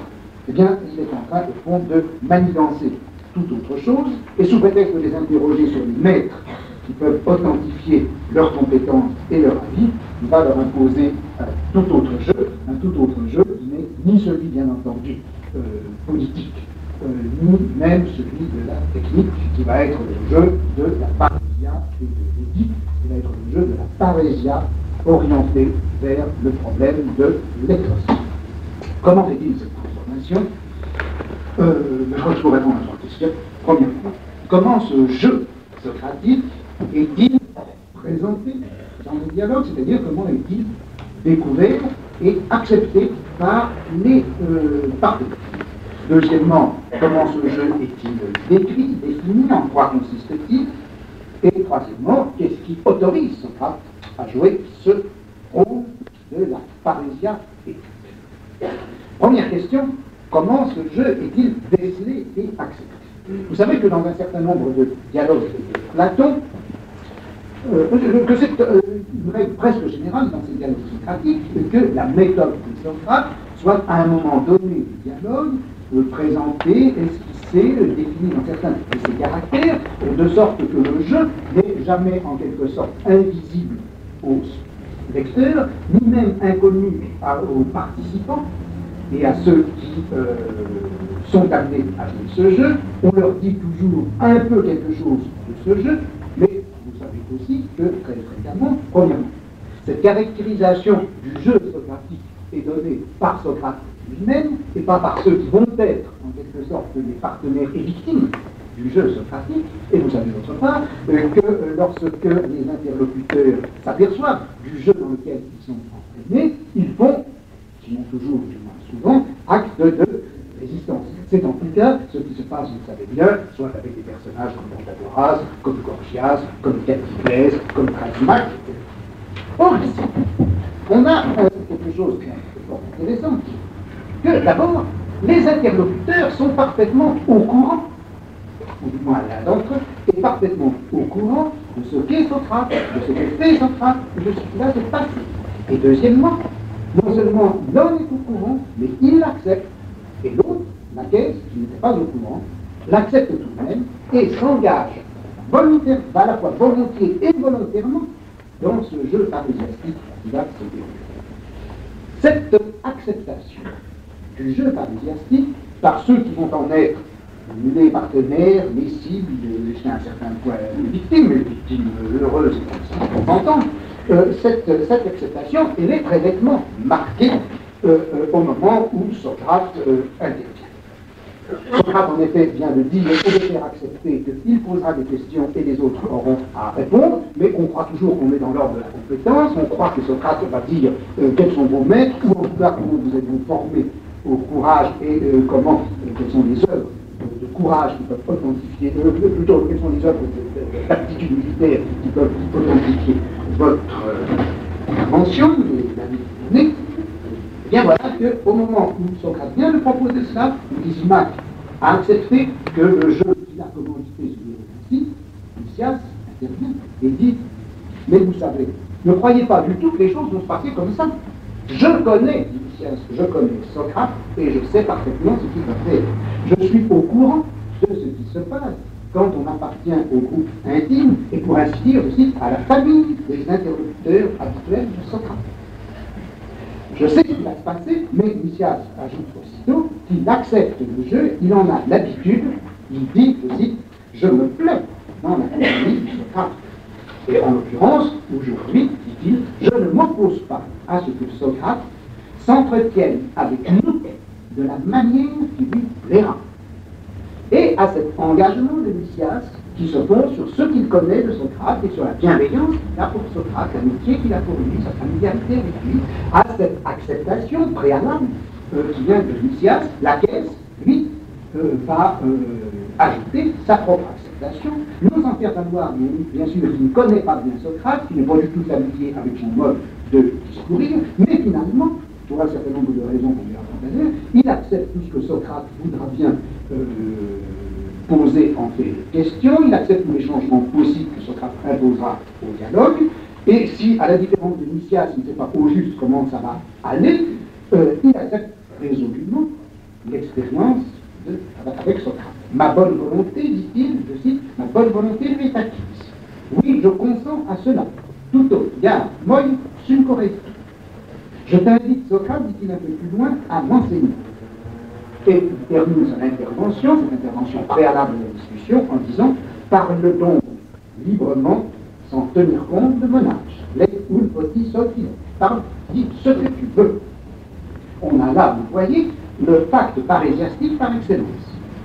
eh bien, il est en train, au fond, de manigancer toute autre chose, et sous prétexte de les interroger sur les maîtres qui peuvent authentifier leurs compétences et leur avis, il va leur imposer un tout autre jeu qui n'est ni celui, bien entendu, politique, ni même celui de la technique, qui va être le jeu de la parésia et de l'éthique, qui va être le jeu de la parésia orienté vers le problème de l'exorcisme. Comment fait-il cette transformation? Je peux répondre à trois questions. Premièrement, comment ce jeu socratique est-il présenté dans le dialogue, c'est-à-dire comment est-il découvert et accepté par les partenaires? Deuxièmement, comment ce jeu est-il décrit, défini, en quoi consiste-t-il? Et troisièmement, qu'est-ce qui autorise Socrate à jouer ce rôle de la parésia éthique? Première question, comment ce jeu est-il décelé et accepté? Vous savez que dans un certain nombre de dialogues de Platon, que c'est une règle presque générale dans ces dialogues socratiques, que la méthode de Socrate soit à un moment donné du dialogue présentée, esquissée, définie dans certains de ses caractères, de sorte que le jeu n'est jamais en quelque sorte invisible aux lecteurs, ni même inconnu aux participants et à ceux qui sont amenés à jouer ce jeu. On leur dit toujours un peu quelque chose de ce jeu, mais vous savez aussi que très fréquemment, premièrement, cette caractérisation du jeu socratique est donnée par Socrate lui-même et pas par ceux qui vont être en quelque sorte les partenaires et victimes du jeu socratique. Et vous savez d'autre part que lorsque les interlocuteurs s'aperçoivent du jeu dans lequel ils sont entraînés, ils font, sinon toujours, du moins souvent, acte de résistance. C'est en tout cas ce qui se passe, vous le savez bien, soit avec des personnages comme Protagoras, comme Gorgias, comme Calliclès, comme Thrasymachus. Or ici, on a quelque chose qui est fort intéressant, que d'abord, les interlocuteurs sont parfaitement au courant, ou du moins l'un d'entre eux, est parfaitement au courant de ce qu'est Socrate, de ce que fait Socrate, de ce qui va se passer. Et deuxièmement, non seulement l'un est au courant, mais il l'accepte. Et l'autre, la caisse, qui n'était pas au courant, l'accepte tout de même et s'engage volontairement, à la fois volontiers et volontairement, dans ce jeu parésiastique qui va se dérouler. Cette acceptation du jeu parésiastique, par ceux qui vont en être les partenaires, les cibles, jusqu'à un certain point les victimes heureuses et contentantes, cette acceptation, elle est très nettement marquée au moment où Socrate intervient. Socrate, en effet, vient de dire au faire accepter qu'il posera des questions et les autres auront à répondre, mais on croit toujours qu'on est dans l'ordre de la compétence, on croit que Socrate va dire quels sont vos maîtres, ou en tout cas comment vous êtes-vous formés au courage et quelles sont les œuvres de courage qui peuvent authentifier, plutôt quelles sont les œuvres d'aptitude militaire qui peuvent authentifier votre intervention, la vie. Eh bien voilà qu'au moment où Socrate vient de proposer cela, Lysimaque a accepté que le jeu qu'il a commandité se déroule ainsi. Lysias intervient et dit « Mais vous savez, ne croyez pas du tout que les choses vont se passer comme ça. Je connais, dit Lysias, je connais Socrate et je sais parfaitement ce qu'il va faire. Je suis au courant de ce qui se passe quand on appartient au groupe intime et pour ainsi dire aussi à la famille des interlocuteurs habituels de Socrate. Je sais ce qui va se passer, mais Lysias ajoute aussitôt qu'il accepte le jeu, il en a l'habitude, il dit, je cite, « Je me plais dans la famille de Socrate. » Et en l'occurrence, aujourd'hui, dit-il, je ne m'oppose pas à ce que Socrate s'entretienne avec nous de la manière qui lui plaira. Et à cet engagement de Lysias qui se fonde sur ce qu'il connaît de Socrate et sur la bienveillance qu'il a pour Socrate, l'amitié qu'il a pour lui, sa familiarité avec lui, à cette acceptation préalable qui vient de Lysias, laquelle, lui, va ajouter sa propre acceptation, non sans faire valoir, bien sûr, qu'il ne connaît pas bien Socrate, qui n'est pas du tout familier avec son mode de discourir, mais finalement, pour un certain nombre de raisons qu'on verra tout à l'heure, il accepte tout ce que Socrate voudra bien poser en fait question, il accepte tous les changements possibles que Socrate imposera au dialogue, et si, à la différence de Lysias, il ne sait pas au juste comment ça va aller, il accepte résolument l'expérience avec Socrate. Ma bonne volonté, dit-il, je cite, ma bonne volonté lui est acquise. Oui, je consens à cela. Tutto, gare, moi, sum correcto. Je t'invite, Socrate, dit-il un peu plus loin, à m'enseigner. Et il termine son intervention, cette intervention préalable de la discussion, en disant « Parle donc librement, sans tenir compte de mon âge. Les ulpoti soltino. Parle, dis ce que tu veux. » On a là, vous voyez, le pacte parésiastique par excellence.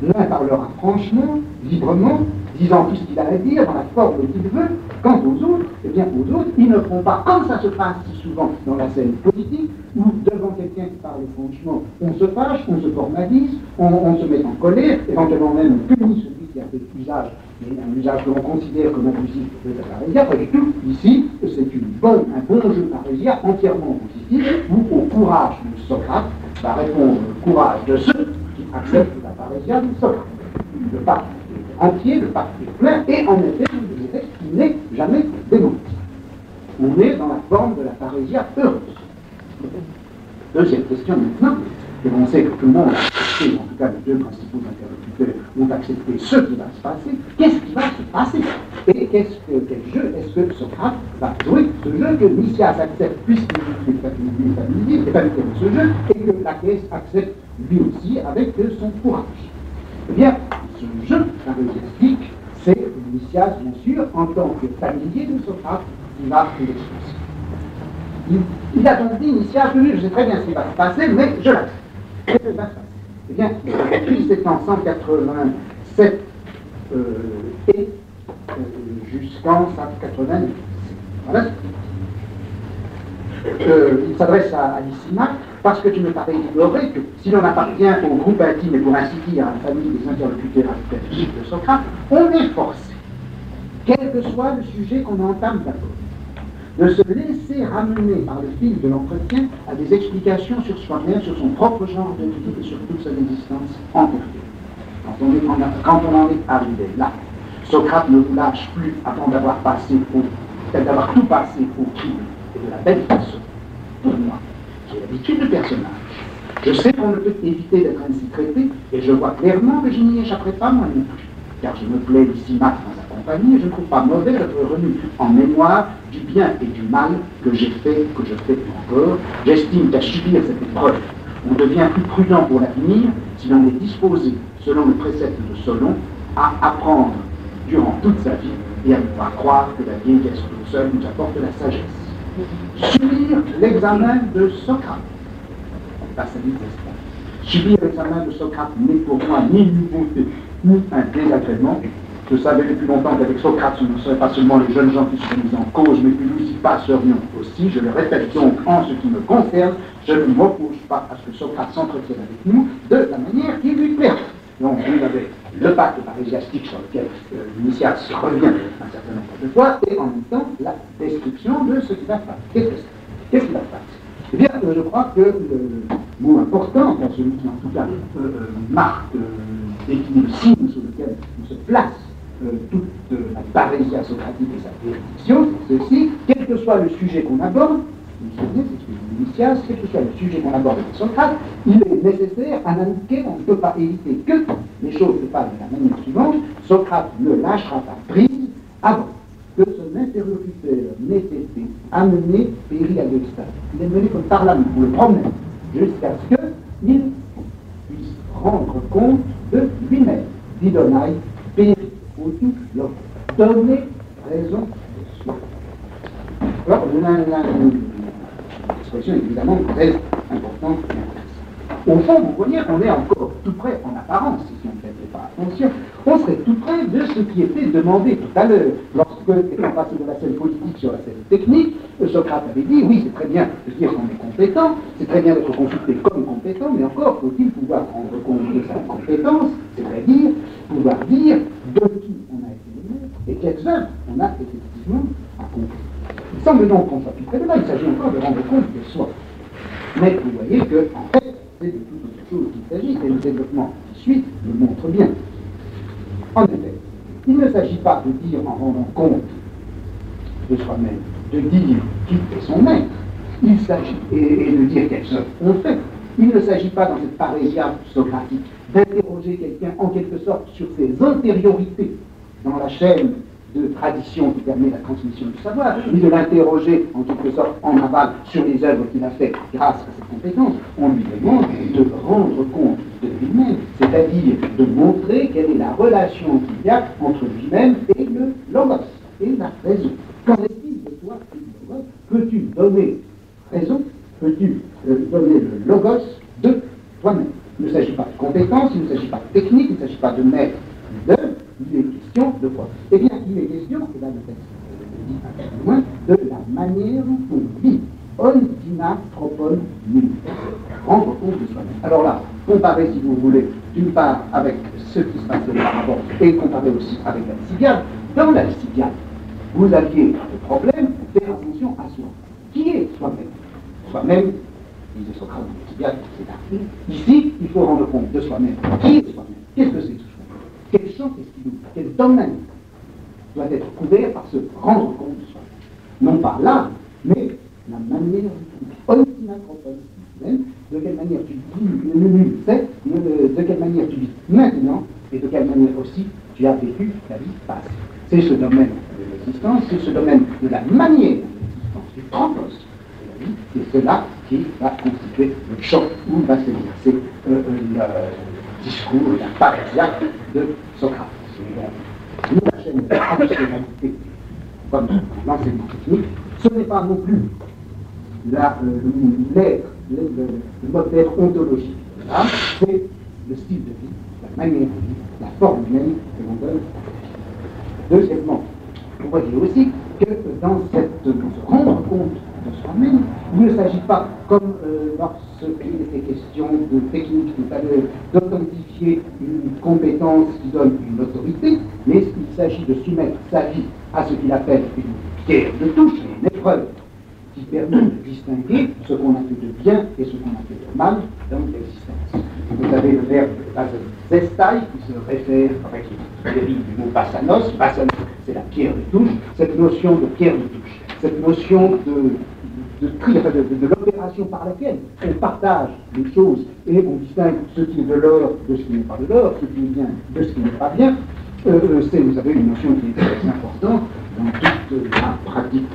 L'un parlera franchement, librement, disant tout ce qu'il a à dire dans la forme qu'il veut. Quant aux autres, eh bien aux autres, ils ne font pas comme ça se passe si souvent dans la scène politique, où devant quelqu'un qui parle franchement, on se fâche, on se formalise, on se met en colère, éventuellement même on punit celui qui a fait usage, et un usage que l'on considère comme abusif de la parésia. Pas du tout. Ici, c'est un bon jeu parésia entièrement positif, où au courage de Socrate va répondre le courage de ceux accepte la parésia de Socrate. Le pape est entier, le pape est plein, et en effet, je dirais qu'il n'est jamais démenti. On est dans la forme de la parésia heureuse. Deuxième question maintenant, et on sait que tout le monde a accepté, en tout cas les deux principaux interlocuteurs ont accepté ce qui va se passer, qu'est-ce qui va se passer? Et quel jeu est-ce que Socrate va jouer? Ce jeu que Nicias accepte puisqu'il est familier, et pas ce jeu, et que Laquès accepte lui aussi avec son courage. Eh bien, ce jeu parésiastique, c'est Nicias, bien sûr, en tant que familier de Socrate, qui va l'expulser. Il a donc dit, Nicias, je sais très bien ce qui va se passer, mais je l'accepte. Qu'est-ce qui va se passer? Eh bien, depuis 787 et jusqu'en 190. Voilà. Il s'adresse à Lysimaque, parce que tu me parais ignorer que si l'on appartient au groupe intime et pour ainsi dire à la famille des interlocuteurs affectifs de Socrate, on est forcé, quel que soit le sujet qu'on entame d'abord, de se laisser ramener par le fil de l'entretien à des explications sur soi-même, sur son propre genre de vie et sur toute sa existence antérieure. Quand on en est arrivé là, Socrate ne vous lâche plus avant d'avoir d'avoir tout passé au crible et de la belle façon. Pour moi, j'ai l'habitude de personnage. Je sais qu'on ne peut éviter d'être ainsi traité, et je vois clairement que je n'y échapperai pas moi non plus. Car je me plais Lysimaque dans sa compagnie, et je ne trouve pas mauvais d'être remis en mémoire du bien et du mal que j'ai fait, que je fais encore. J'estime qu'à subir cette épreuve, on devient plus prudent pour l'avenir si l'on est disposé, selon le précepte de Solon, à apprendre durant toute sa vie et à ne pas croire que la vieillesse toute seule nous apporte la sagesse. Subir l'examen de Socrate, pas sa vitesse. Subir l'examen de Socrate n'est pour moi ni une nouveauté, ni un désagrément. Je savais depuis longtemps qu'avec Socrate, ce ne seraient pas seulement les jeunes gens qui seraient mis en cause, mais que nous y passerions aussi. Je le répète donc, en ce qui me concerne, je ne m'oppose pas à ce que Socrate s'entretienne avec nous de la manière qui lui plaît. Donc vous avez le pacte parésiastique sur lequel Nicias revient un certain nombre de fois, et en même temps la description de ce qui va se passer. Qu'est-ce qui va se passer? Eh bien, je crois que le mot important, celui qui en tout cas marque, définit le signe sur lequel se place toute la parésia socratique et sa définition, c'est ceci: quel que soit le sujet qu'on aborde, vous vous souvenez, c'est ce que dit Nicias, quel que soit le sujet qu'on aborde avec Socrate, il est nécessaire, à indiquer, on ne peut pas éviter que les choses se passent de la manière suivante. Socrate ne lâchera pas prise avant que son interlocuteur n'ait été amené péri à l'extase. Il est mené comme par la main, on le promène, jusqu'à ce qu'il puisse rendre compte de lui-même. Didonai péri, au tout l'homme. Donner raison de soi. Alors, l'expression est évidemment très importante et intéressante. Au fond, vous voyez, on est encore tout près, en apparence, si on ne fait pas attention, on serait tout près de ce qui était demandé tout à l'heure. Lorsque, étant passé de la scène politique sur la scène technique, Socrate avait dit, oui, c'est très bien de dire qu'on est compétent, c'est très bien d'être consulté comme compétent, mais encore faut-il pouvoir rendre compte de sa compétence, c'est-à-dire pouvoir dire de qui on a été nommé et quelles œuvres on a effectivement accompli. Il semble donc qu'on soit tout près de là, il s'agit encore de rendre compte de soi. Mais vous voyez que, en fait, c'est de toute autre chose qu'il s'agit, et le développement qui suit le montre bien. En effet, il ne s'agit pas de dire en rendant compte de soi-même, de dire qui est son maître, il s'agit, et de dire quelles œuvres on fait. Il ne s'agit pas dans cette parésia socratique d'interroger quelqu'un en quelque sorte sur ses antériorités dans la chaîne de tradition qui permet la transmission du savoir, ni de l'interroger en quelque sorte en aval sur les œuvres qu'il a faites grâce à ses compétences. On lui demande de rendre compte de lui-même, c'est-à-dire de montrer quelle est la relation qu'il y a entre lui-même et le logos, et la raison. Qu'en est-il de toi, logos? Peux-tu donner raison? Peux-tu donner le logos de toi-même? Il ne s'agit pas de compétences, il ne s'agit pas de technique, il ne s'agit pas de maître d'œuvre, il est question de quoi? Eh bien, il est question, et là le texte dit un peu plus loin, de la manière dont on vit. Ordina tropon nul. Rendre compte de soi-même. Alors là, comparer, si vous voulez, d'une part avec ce qui se passait auparavant, et comparer aussi avec la Lysiade. Dans la Lysiade, vous aviez le problème de faire attention à soi. Qui est soi-même? Soi-même, disait Socrate dans l'Alcibiade, etc. Ici, il faut rendre compte de soi-même. Qui est soi-même? Qu'est-ce que c'est tout soi-même? Quel champ est-ce qu'il ouvre? Quel domaine doit être couvert par ce rendre compte de soi-même? Non pas l'art, mais la manière de quelle manière tu vis de quelle manière tu vis maintenant, et de quelle manière aussi tu as vécu ta vie passée. C'est ce domaine de l'existence, c'est ce domaine de la manière de l'existence, du propos de la vie, c'est cela qui va constituer le champ où va s'exercer le discours, la parésia de Socrate. C'est donc la chaîne de rationalité comme l'enseignement technique, ce n'est pas non plus le mode d'être ontologique de l'âme, c'est le style de vie, la manière de vie, la forme humaine que l'on donne. Deuxièmement, on voit dire aussi que dans ce rendre compte de soi-même, il ne s'agit pas, comme lorsqu'il était question de technique tout à l'heure, d'authentifier une compétence qui donne une autorité, mais il s'agit de soumettre sa vie à ce qu'il appelle une pierre de touche, une épreuve qui permet de distinguer ce qu'on a fait de bien et ce qu'on a fait de mal dans l'existence. Vous avez le verbe zestai qui se réfère avec le dérive du mot bassanos. Bassanos, c'est la pierre de touche. Cette notion de pierre de touche, cette notion de l'opération par laquelle on partage les choses et on distingue ce qui est de l'or de ce qui n'est pas de l'or, ce qui est bien de ce qui n'est pas bien, vous avez une notion qui est très importante dans toute la pratique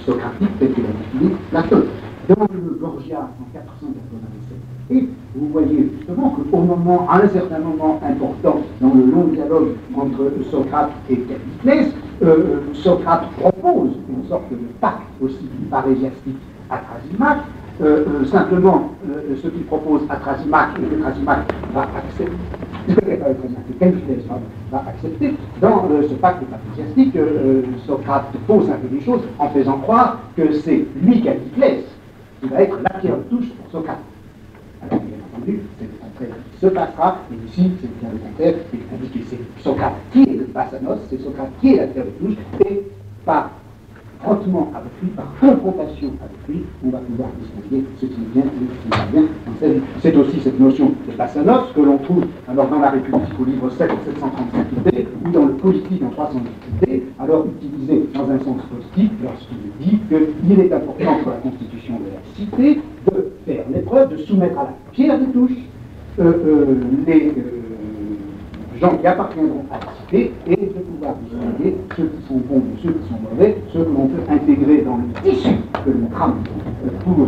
socratique telle que l'a définie Platon. Dans le Gorgias en 487, et vous voyez justement qu'au moment, à un certain moment important dans le long dialogue entre Socrate et Calliclès, Socrate propose une sorte de pacte aussi parésiastique à Thrasymachus. Simplement, ce qu'il propose à Thrasymachus et que Thrasymachus va accepter, Calliclès va accepter, dans ce pacte parésiastique, Socrate pose un peu les choses en faisant croire que c'est lui, Calliclès, qui va être la pierre de touche pour Socrate. Alors, bien entendu, c'est le contraire qui se passera, et ici, c'est bien le contraire, il indique que c'est Socrate qui est le bassanos, c'est Socrate qui est la pierre de touche, et par frottement avec lui, par confrontation avec lui, on va pouvoir distinguer ce qui est bien et ce qui n'est pas bien dans sa vie. C'est aussi cette notion de bassanos que l'on trouve alors dans la République au livre 7, 735d, ou dans le Politique en 318d, alors utilisé dans un sens politique lorsqu'il dit qu'il est important pour la constitution de la cité de faire l'épreuve, de soumettre à la pierre de touche les gens qui appartiendront à la cité et de pouvoir distinguer ceux qui sont bons de ceux qui sont mauvais, ceux que l'on peut intégrer dans le tissu que l'on trame pour la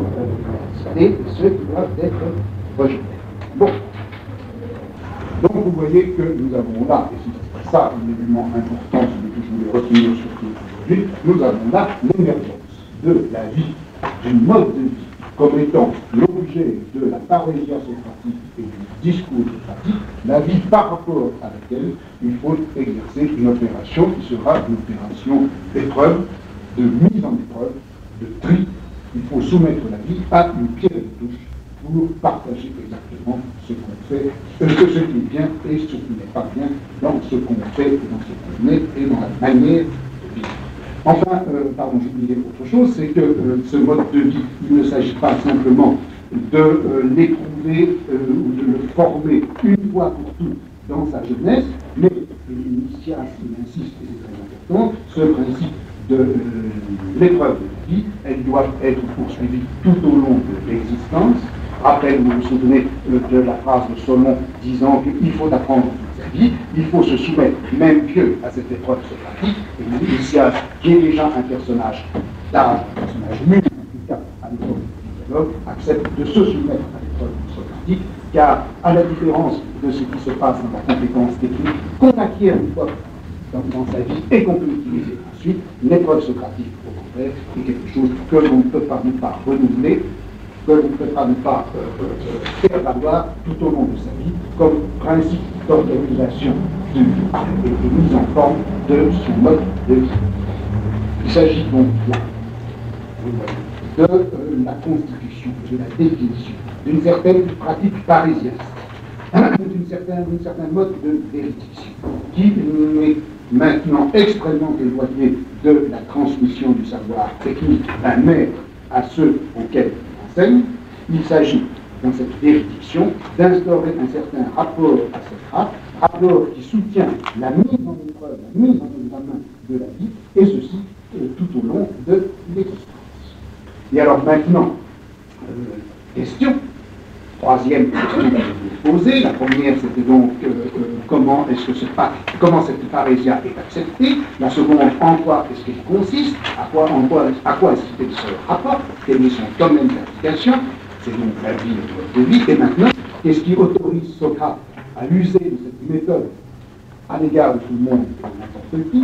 cité et ceux qui doivent être rejetés. Bon. Donc vous voyez que nous avons là, et c'est ça l'élément important, celui que je voulais retenir surtout aujourd'hui, nous avons là l'émergence de la vie, du mode de vie, comme étant l'objet de la parésia socratique et du discours socratique, la vie par rapport à laquelle il faut exercer une opération qui sera une opération d'épreuve, de mise en épreuve, de tri. Il faut soumettre la vie à une pierre de touche pour partager exactement ce qu'on fait, ce qui est bien et ce qui n'est pas bien dans ce qu'on fait, dans ce qu'on est et dans la manière de vivre. Enfin, pardon, j'ai oublié autre chose, c'est que ce mode de vie, il ne s'agit pas simplement de l'éprouver ou de le former une fois pour toutes dans sa jeunesse, mais Nicias, il insiste, et c'est très important, ce principe de l'épreuve de vie, elle doit être poursuivie tout au long de l'existence. Après, vous vous souvenez de la phrase de Solon disant qu'il faut apprendre toute sa vie, il faut se soumettre même vieux à cette épreuve socratique, et Nicias, qui est déjà un personnage d'âge, un personnage mûr, en tout cas à l'époque du dialogue, accepte de se soumettre à l'épreuve socratique, car à la différence de ce qui se passe dans la compétence technique qu'on acquiert une fois dans sa vie et qu'on peut utiliser ensuite, l'épreuve socratique, au contraire, est quelque chose que l'on ne peut pas ne pas renouveler, que l'on ne peut pas ne pas faire valoir tout au long de sa vie comme principe d'organisation de vie et de mise en forme de son mode de vie. Il s'agit donc là de la constitution, de la définition, d'une certaine pratique parésiaste, d'un certain mode de vérification, qui est maintenant extrêmement éloigné de la transmission du savoir technique d'un maître à ceux auxquels il enseigne, Il s'agit, dans cette véridiction, d'instaurer un certain rapport à Socrate, rapport qui soutient la mise en épreuve, la mise en examen de la vie, et ceci tout au long de l'existence. Et alors maintenant, question, troisième question que je voulais poser. La première, c'était donc comment cette parésia est acceptée. La seconde, en quoi est-ce qu'elle consiste, à quoi est-ce qu'elle se rapporte, quel est son domaine d'application. C'est donc la vie de votre vie. Et maintenant, qu'est-ce qui autorise Socrate à user de cette méthode à l'égard de tout le monde, de n'importe qui?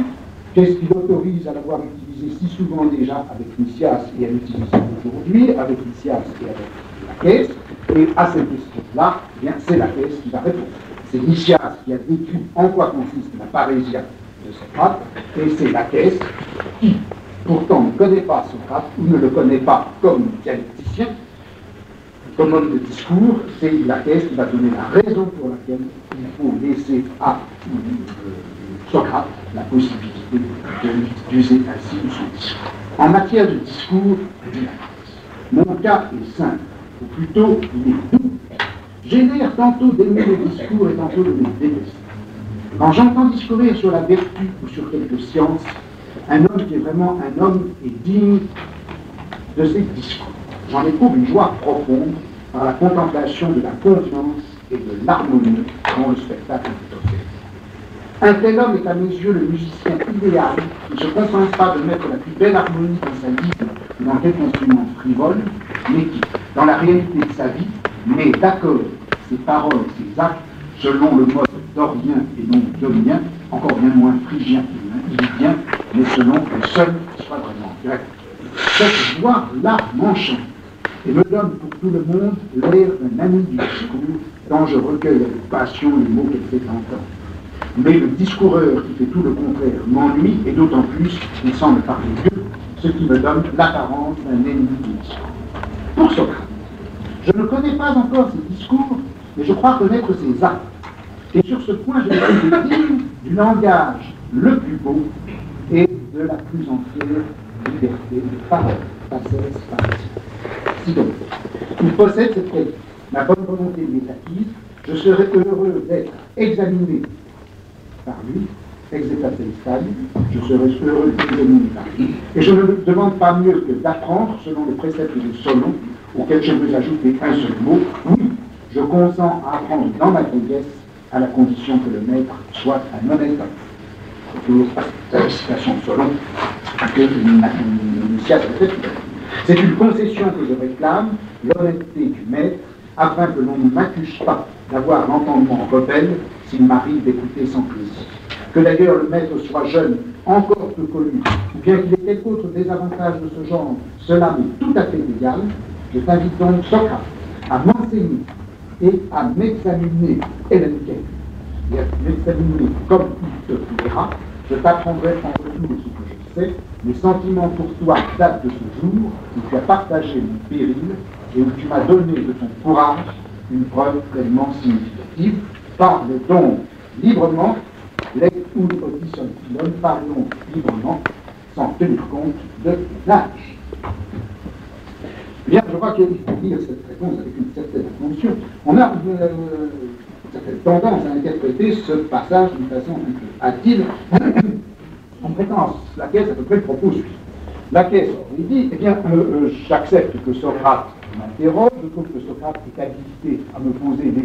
Qu'est-ce qui l'autorise à l'avoir utilisé si souvent déjà avec Nicias et à l'utiliser aujourd'hui avec Nicias et avec la caisse? Et à cette question-là, eh bien, c'est la caisse qui va répondre. C'est Nicias qui a décrit en quoi consiste la parésia de Socrate, et c'est la caisse qui, pourtant, ne connaît pas Socrate, ou ne le connaît pas comme dialecticien, comme homme de discours. C'est la caisse qui va donner la raison pour laquelle il faut laisser à Socrate la possibilité d'user ainsi de son discours. En matière de discours, mon cas est simple, ou plutôt il est doux. J'ai l'air tantôt d'aimer le discours et tantôt de le détester. Quand j'entends discourir sur la vertu ou sur quelque science, un homme qui est vraiment un homme est digne de ses discours. J'en éprouve une joie profonde par la contemplation de la confiance et de l'harmonie dont le spectacle est offert. Un tel homme est à mes yeux le musicien idéal qui ne se contente pas de mettre la plus belle harmonie dans sa vie ou dans quelque instrument frivole, mais qui, dans la réalité de sa vie, met d'accord ses paroles, ses actes, selon le mode dorien et non ionien, encore bien moins phrygien et lydien, mais selon le seul qui soit vraiment grec. Cette voix-là m'enchante et me donne pour tout le monde l'air d'un ami du discours, quand je recueille avec passion les mots qu'elle fait entendre. Mais le discoureur qui fait tout le contraire m'ennuie, et d'autant plus qu'il semble parler mieux, ce qui me donne l'apparence d'un ennemi du discours. Pour Socrate, je ne connais pas encore ses discours, mais je crois connaître ses actes. Et sur ce point, je suis digne du langage le plus beau et de la plus entière liberté de parole, passesse, paresse. Si donc, il possède cette qualité, ma bonne volonté lui est acquise, je serai heureux d'être examiné par lui, je serai heureux d'examiner par lui, et je ne me demande pas mieux que d'apprendre selon le précepte de Solon, auquel je veux ajouter un seul mot. Oui, je consens à apprendre dans ma vieillesse, à la condition que le maître soit un honnête homme. Toujours la citation de Solon que Nicias a faite. C'est une concession que je réclame, l'honnêteté du maître, afin que l'on ne m'accuse pas d'avoir l'entendement rebelle s'il m'arrive d'écouter sans plaisir. Que d'ailleurs le maître soit jeune, encore peu connu, ou bien qu'il ait quelque autre désavantage de ce genre, cela m'est tout à fait égal. Je t'invite donc, Socrate, à m'enseigner et à m'examiner, m'examiner comme il te plaira. Je t'apprendrai en retour de ce que je sais. Mes sentiments pour toi datent de ce jour où tu as partagé mon péril et où tu m'as donné de ton courage une preuve pleinement significative. Parle donc librement, les ou les parlons librement, sans tenir compte de l'âge. Bien, je crois qu'il faut lire cette réponse avec une certaine attention. On a une certaine tendance à interpréter ce passage d'une façon un peu hâtive, en prétendant laquelle à peu près le propos suit. Laquelle il dit, eh bien, j'accepte que Socrate m'interroge, je trouve que Socrate est habilité à me poser des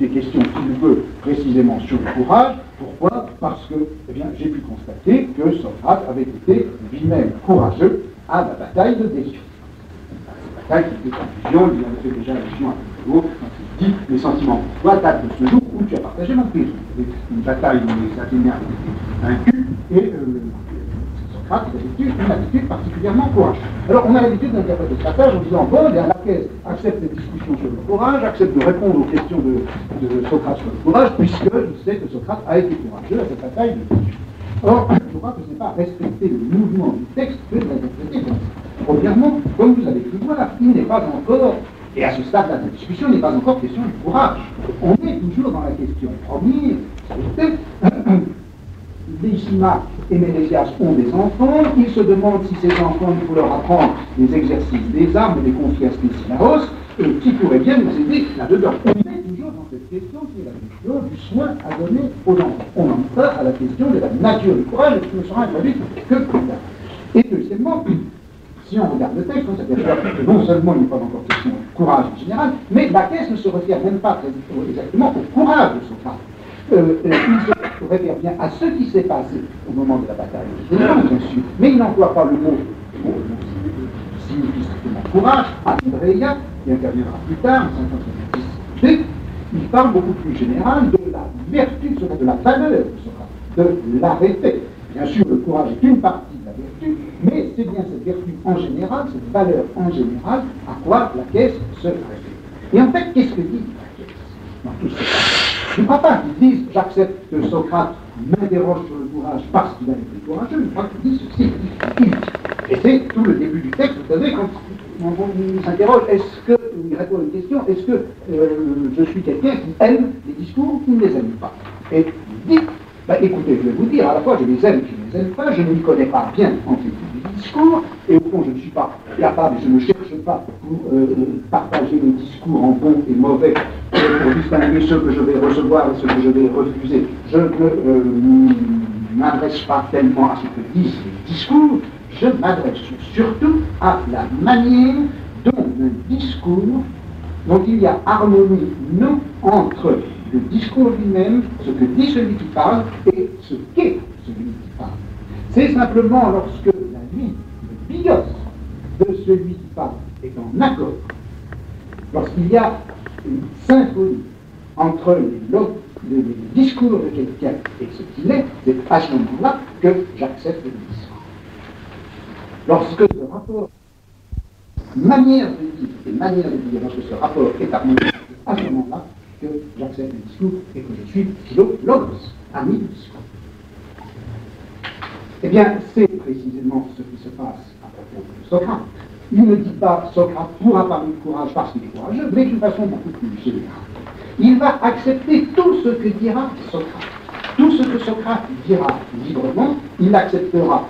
questions qu'il veut précisément sur le courage. Pourquoi? Parce que, eh bien, j'ai pu constater que Socrate avait été lui-même courageux à la bataille de Décion. La bataille qui était en vision, il avait fait déjà allusion à Apollo, quand il dit les sentiments pour toi datent de ce jour où tu as partagé mon pays. Une bataille où les Athéniens avaient été vaincus et Socrate avait une attitude particulièrement courageuse. Alors on a l'habitude d'interpréter ce passage en disant bon, il y a la caisse accepte cette discussion sur le courage, accepte de répondre aux questions de Socrate sur le courage, puisque je sais que Socrate a été courageux à cette bataille de Décion. Or, je crois que ce n'est pas respecter le mouvement du texte que de l'interpréter comme ça. Premièrement, comme vous avez pu voir, il n'est pas encore, et à ce stade-là de la discussion, il n'est pas encore question du courage. On est toujours dans la question première, c'était Lysimaque et Ménésias ont des enfants, ils se demandent si ces enfants, il faut leur apprendre les exercices des armes et les confier à Stésinaros, qui pourrait bien nous aider là-dedans. On est toujours dans cette question qui est la question du soin à donner aux enfants. On en est à la question de la nature du courage, et qui ne sera introduite que plus tard. Et deuxièmement, si on regarde le texte, on s'aperçoit que non seulement il n'est pas encore question du courage en général, mais la caisse ne se réfère même pas exactement au courage de Socrate. Il se réfère bien à ce qui s'est passé au moment de la bataille de Général, bien sûr, mais il n'emploie pas le mot qui signifie strictement courage, Andrea, qui interviendra plus tard, en 586. Il parle beaucoup plus général de la vertu de Socrate, de la valeur de Socrate, de l'arrêté. Bien sûr, le courage est une partie de la vertu, mais c'est bien cette vertu en général, cette valeur en général, à quoi la caisse se réfère. Et en fait, qu'est-ce que dit la caisse dans tout ce cas? Je ne crois pas qu'ils disent « j'accepte que Socrate m'interroge sur le courage parce qu'il a été courageux », je crois qu'ils disent ceci. Et c'est tout le début du texte, vous savez, quand on s'interroge, est-ce que, il répond à une question, est-ce que je suis quelqu'un qui aime les discours ou qui ne les aime pas? Et il dit, bah, écoutez, je vais vous dire, à la fois je les aime et je ne les aime pas, je ne m'y connais pas bien en fait des discours, et au fond je ne suis pas capable, je ne cherche pas pour partager les discours en bon et mauvais, pour distinguer ceux que je vais recevoir et ceux que je vais refuser. Je ne m'adresse pas tellement à ce que disent les discours, je m'adresse surtout à la manière dont un discours, dont il y a harmonie, non entre le discours lui-même, ce que dit celui qui parle, et ce qu'est celui qui parle. C'est simplement lorsque la vie, le bios de celui qui parle est en accord, lorsqu'il y a une symphonie entre les discours de quelqu'un et ce qu'il est, c'est à ce moment-là que j'accepte le discours. Lorsque ce rapport, manière de dire et manière de dire, lorsque ce rapport est harmonieux, à ce moment-là que j'accepte le discours et que je suis logos, ami du discours. Eh bien, c'est précisément ce qui se passe à propos de Socrate. Il ne dit pas Socrate pourra parler de courage parce qu'il est courageux, mais d'une façon beaucoup plus générale. Il va accepter tout ce que dira Socrate. Tout ce que Socrate dira librement, il l'acceptera.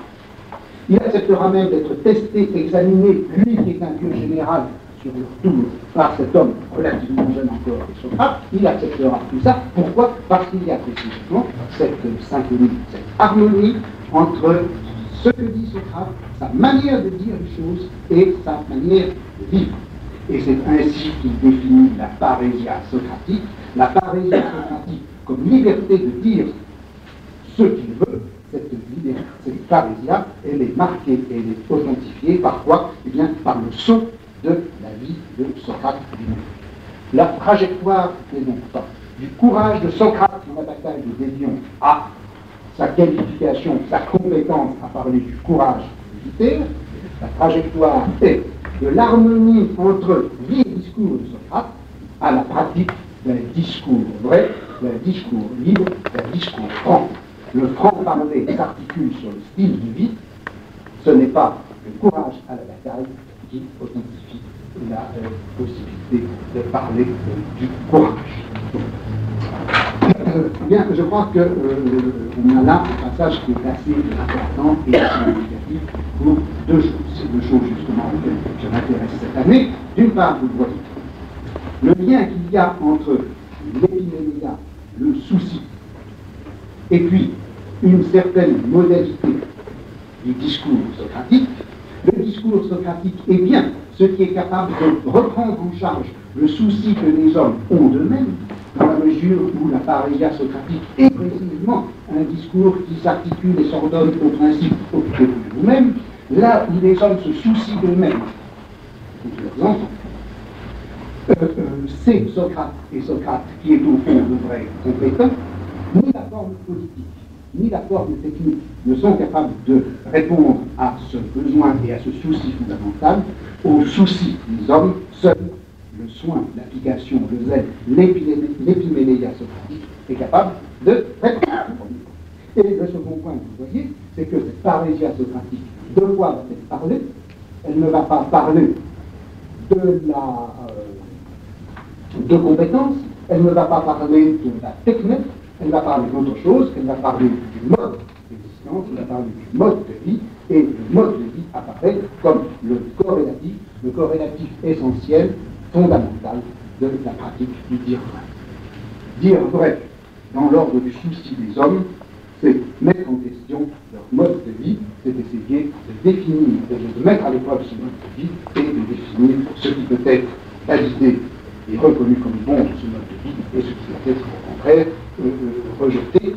Il acceptera même d'être testé, examiné, lui qui est un dieu général sur le tour, par cet homme relativement jeune encore, Socrate, il acceptera tout ça. Pourquoi? Parce qu'il y a précisément cette symphonie, cette harmonie entre ce que dit Socrate, sa manière de dire les choses et sa manière de vivre. Et c'est ainsi qu'il définit la parésia socratique. La parésia socratique comme liberté de dire ce qu'il veut. Cette liberté, cette parésia, elle est marquée, elle est authentifiée par quoi? Eh bien, par le son de la vie de Socrate lui-même. La trajectoire n'est donc pas du courage de Socrate dans la bataille de Dédion à sa qualification, sa compétence à parler du courage militaire. La trajectoire est de l'harmonie entre vie et discours de Socrate à la pratique d'un discours vrai, d'un discours libre, d'un discours franc. Le franc-parler s'articule sur le style de vie. Ce n'est pas le courage à la bataille qui authentifie la possibilité de parler du courage. Bien, je crois qu'on a là un passage qui est assez important et assez significatif pour deux choses. C'est deux choses justement auxquelles je m'intéresse cette année. D'une part, vous voyez le lien qu'il y a entre l'épiménia, le souci, et puis une certaine modalité du discours socratique. Le discours socratique est bien ce qui est capable de reprendre en charge le souci que les hommes ont d'eux-mêmes, dans la mesure où la parésia socratique est précisément un discours qui s'articule et s'ordonne au principe occupez-vous de vous-même, là où les hommes se soucient d'eux-mêmes, de leurs enfants. C'est Socrate et Socrate qui est au fond le vrai compétent. Ni la forme politique, ni la forme technique ne sont capables de répondre à ce besoin et à ce souci fondamental, au souci des hommes. Seul le soin, l'application, le zèle, l'épiménéia socratique est capable de répondre. Et le second point que vous voyez, c'est que cette parésia socratique, de quoi va-t-elle parler? Elle ne va pas parler de compétences, elle ne va pas parler de la technique, elle va parler d'autre chose, elle va parler du mode d'existence, elle va parler du mode de vie, et le mode de vie apparaît comme le corrélatif essentiel fondamentale de la pratique du dire vrai. Dire vrai, dans l'ordre du souci des hommes, c'est mettre en question leur mode de vie, c'est essayer de définir, de mettre à l'épreuve ce mode de vie et de définir ce qui peut être validé et reconnu comme bon de ce mode de vie et ce qui doit être au contraire rejeté,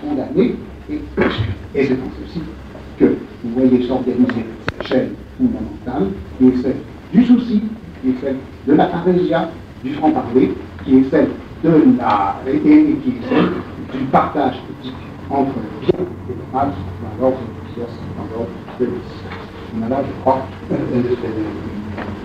condamné et exclu. Et c'est dans ceci que vous voyez s'organiser cette chaîne fondamentale qui est celle du souci, qui est celle de la parésia, du franc-parler, qui est celle de la et qui est celle du partage éthique entre le bien et le mal dans l'ordre de Miesias, dans l'ordre de l'Église. On a là, je crois,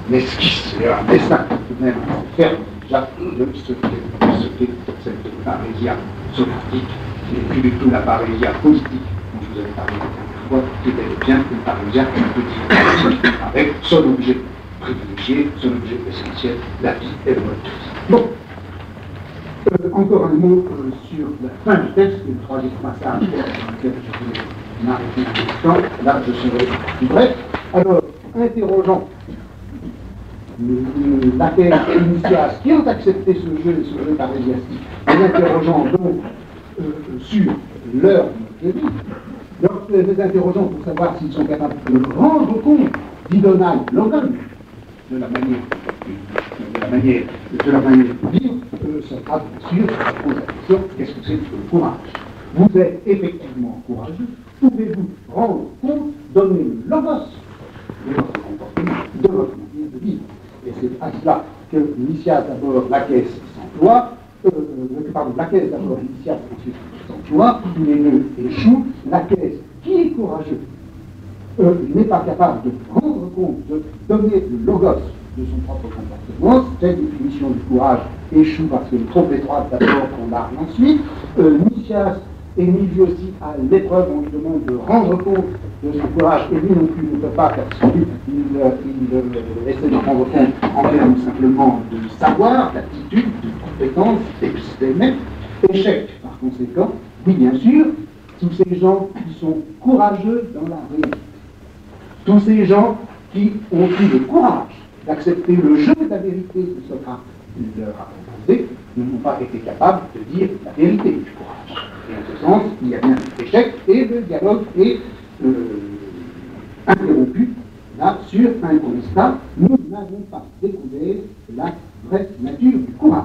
l'esquisse, un dessin tout de même assez ferme déjà de ce qu'est cette parésia socratique, qui n'est plus du tout la parésia politique dont je vous avais parlé la dernière fois, qui était bien une parésia politique, avec son objet privilégié, son objet essentiel, la vie et le mode de vie. Bon. Encore un mot sur la fin du texte, le troisième passage dans lequel je voulais m'arrêter un instant. Là, je serai plus bref. Alors, interrogeant laquelle Nicias, qui ont accepté ce jeu parésiastique, les interrogeant donc sur leur mode de vie, donc les interrogeant pour savoir s'ils sont capables de rendre compte d'Idonai Logan, de la manière de vivre, sera bien sûr, ça pose la question, qu'est-ce que c'est que le courage? Vous êtes effectivement courageux, pouvez-vous rendre compte, donner le logos de votre comportement, de votre manière de vivre? Et c'est à cela que Nicias d'abord Laquès s'emploie, Laquès d'abord Nicias ensuite s'emploie, tous les deux échouent. Laquès, qui est courageux, n'est pas capable de rendre compte, de donner le logos de son propre comportement. Cette définition du courage échoue parce qu'elle est trop étroite d'abord qu'on l'arme ensuite. Nicias est mis lui aussi à l'épreuve, on lui demande de rendre compte de son courage, et lui non plus ne peut pas, parce qu'il essaie de rendre compte en termes simplement de savoir, d'attitude, de compétence, d'épistémé. Échec par conséquent, oui bien sûr, tous ces gens qui sont courageux dans la réalité. Tous ces gens qui ont eu le courage d'accepter le jeu de la vérité que Socrate leur a proposé, n'ont pas été capables de dire la vérité du courage. Et en ce sens, il y a bien un échec et le dialogue est interrompu là sur un constat. Nous n'avons pas découvert la vraie nature du courage.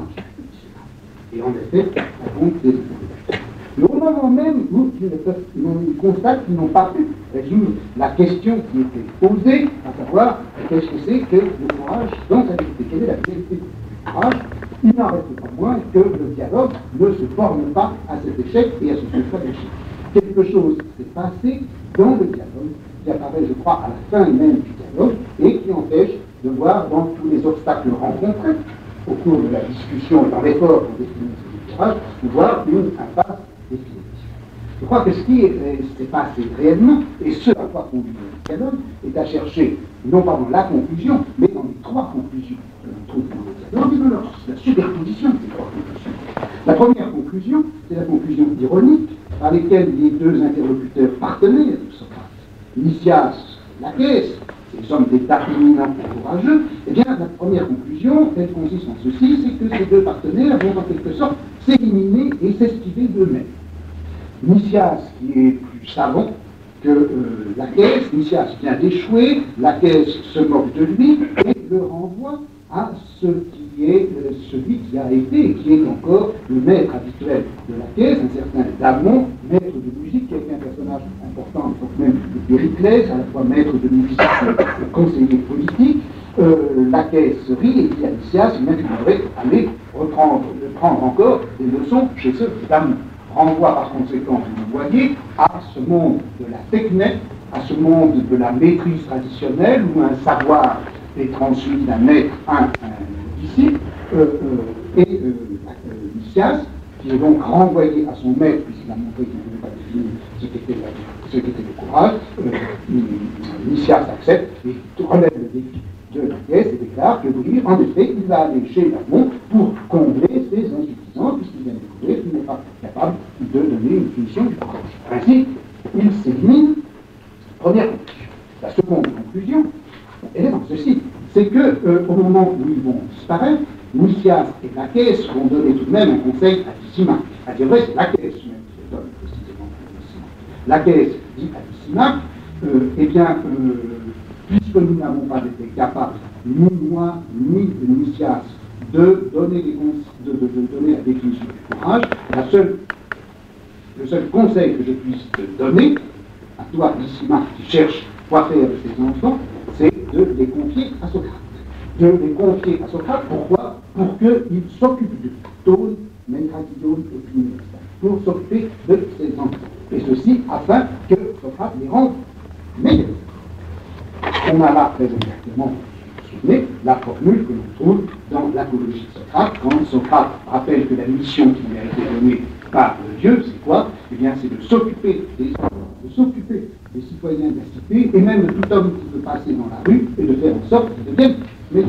Et en effet, nous avons des interrogations. Mais au moment même où ils constatent qu'ils n'ont pas pu résoudre la question qui était posée, à savoir qu'est-ce que c'est que le courage dans sa vérité, quelle est la vérité du courage, il n'en reste pas moins que le dialogue ne se forme pas à cet échec et à ce constat d'échec. Quelque chose s'est passé dans le dialogue qui apparaît, je crois, à la fin même du dialogue et qui empêche de voir dans tous les obstacles rencontrés au cours de la discussion et dans l'effort pour définir ce courage, de voir une impasse définitive. Je crois que ce qui s'est passé réellement, et ce à quoi conduit le dialogue, est à chercher, non pas dans la conclusion, mais dans les trois conclusions que l'on trouve dans le dialogue, et dans la superposition de ces trois conclusions. La première conclusion, c'est la conclusion ironique, par laquelle les deux interlocuteurs partenaires de Socrate, Nicias, Laquès, ces hommes d'État éminents et courageux, eh bien, la première conclusion, elle consiste en ceci, c'est que ces deux partenaires vont en quelque sorte s'éliminer et s'esquiver d'eux-mêmes. Nicias, qui est plus savant que Laquès, Nicias vient d'échouer, Laquès se moque de lui et le renvoie à ce qui est celui qui a été et qui est encore le maître habituel de Laquès, un certain Damon, maître de musique, qui a été un personnage important, donc même de Périclès, à la fois maître de musique et conseiller politique. Laquès rit et dit à Nicias, il devrait aller prendre encore des leçons chez ce Damon. Renvoie par conséquent, vous le voyez, à ce monde de la technique, à ce monde de la maîtrise traditionnelle, où un savoir est transmis d'un maître à un disciple, et Nicias, qui est donc renvoyé à son maître, puisqu'il a montré qu'il n'avait pas défini ce qu'était le courage, Nicias accepte et relève le défi de Laquès et déclare que oui, en effet, il va aller chez Damon pour combler ses insuffisances, puisqu'il vient de découvrir qu'il n'est pas capable de donner une finition du courage. Ainsi, il s'élimine. Première conclusion. La seconde conclusion, elle est dans ceci. c'est que au moment où ils vont disparaître, Nicias et Laquès vont donner tout de même un conseil à Lysimaque. À dire vrai, c'est Laquès même qui le donne précisément à Lysimaque. Laquès dit à Lysimaque, eh bien, puisque nous n'avons pas été capables, ni moi, ni Nicias, de donner la définition du courage, le seul conseil que je puisse te donner, à toi, Lysimaque, qui cherche quoi faire de ses enfants, c'est de les confier à Socrate. De les confier à Socrate, pourquoi? Pour qu'il s'occupe de Tone, Mentrakion et Plinesta, pour s'occuper de ses enfants. Et ceci afin que Socrate les rende meilleurs. On a là très exactement, vous vous souvenez, la formule que l'on trouve dans l'apologie de Socrate, quand Socrate rappelle que la mission qui lui a été donnée par Dieu, c'est quoi? Eh bien, c'est de s'occuper des citoyens de la cité, et même de tout homme qui peut passer dans la rue, et de faire en sorte qu'ils deviennent meilleurs.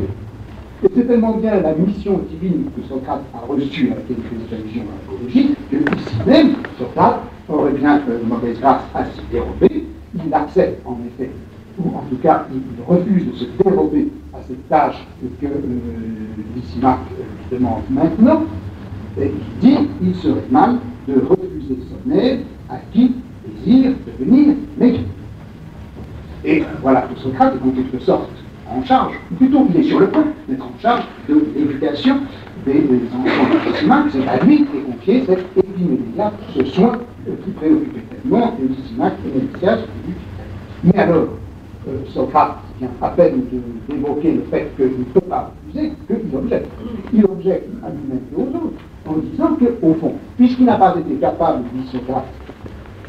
Et c'est tellement bien la mission divine que Socrate a reçue, à laquelle il fait allusion dans l'apologie, que ici même, Socrate aurait bien mauvaise grâce à s'y dérober. Il accepte en effet, ou en tout cas il refuse de se dérober à cette tâche que Lysimaque lui demande maintenant, et il dit il serait mal de refuser son aide à qui désire devenir meilleur. Et voilà que Socrate est en quelque sorte en charge, ou plutôt il est sur le point d'être en charge de l'éducation des enfants de Lysimaque. C'est à lui qui est confié cet épimédia, ce soin qui préoccupait tellement Lysimaque et Nicias. Mais alors, Socrate vient à peine d'évoquer le fait qu'il ne peut pas refuser, qu'il objecte. Il objecte à lui-même et aux autres, en disant qu'au fond, puisqu'il n'a pas été capable, dit Socrate,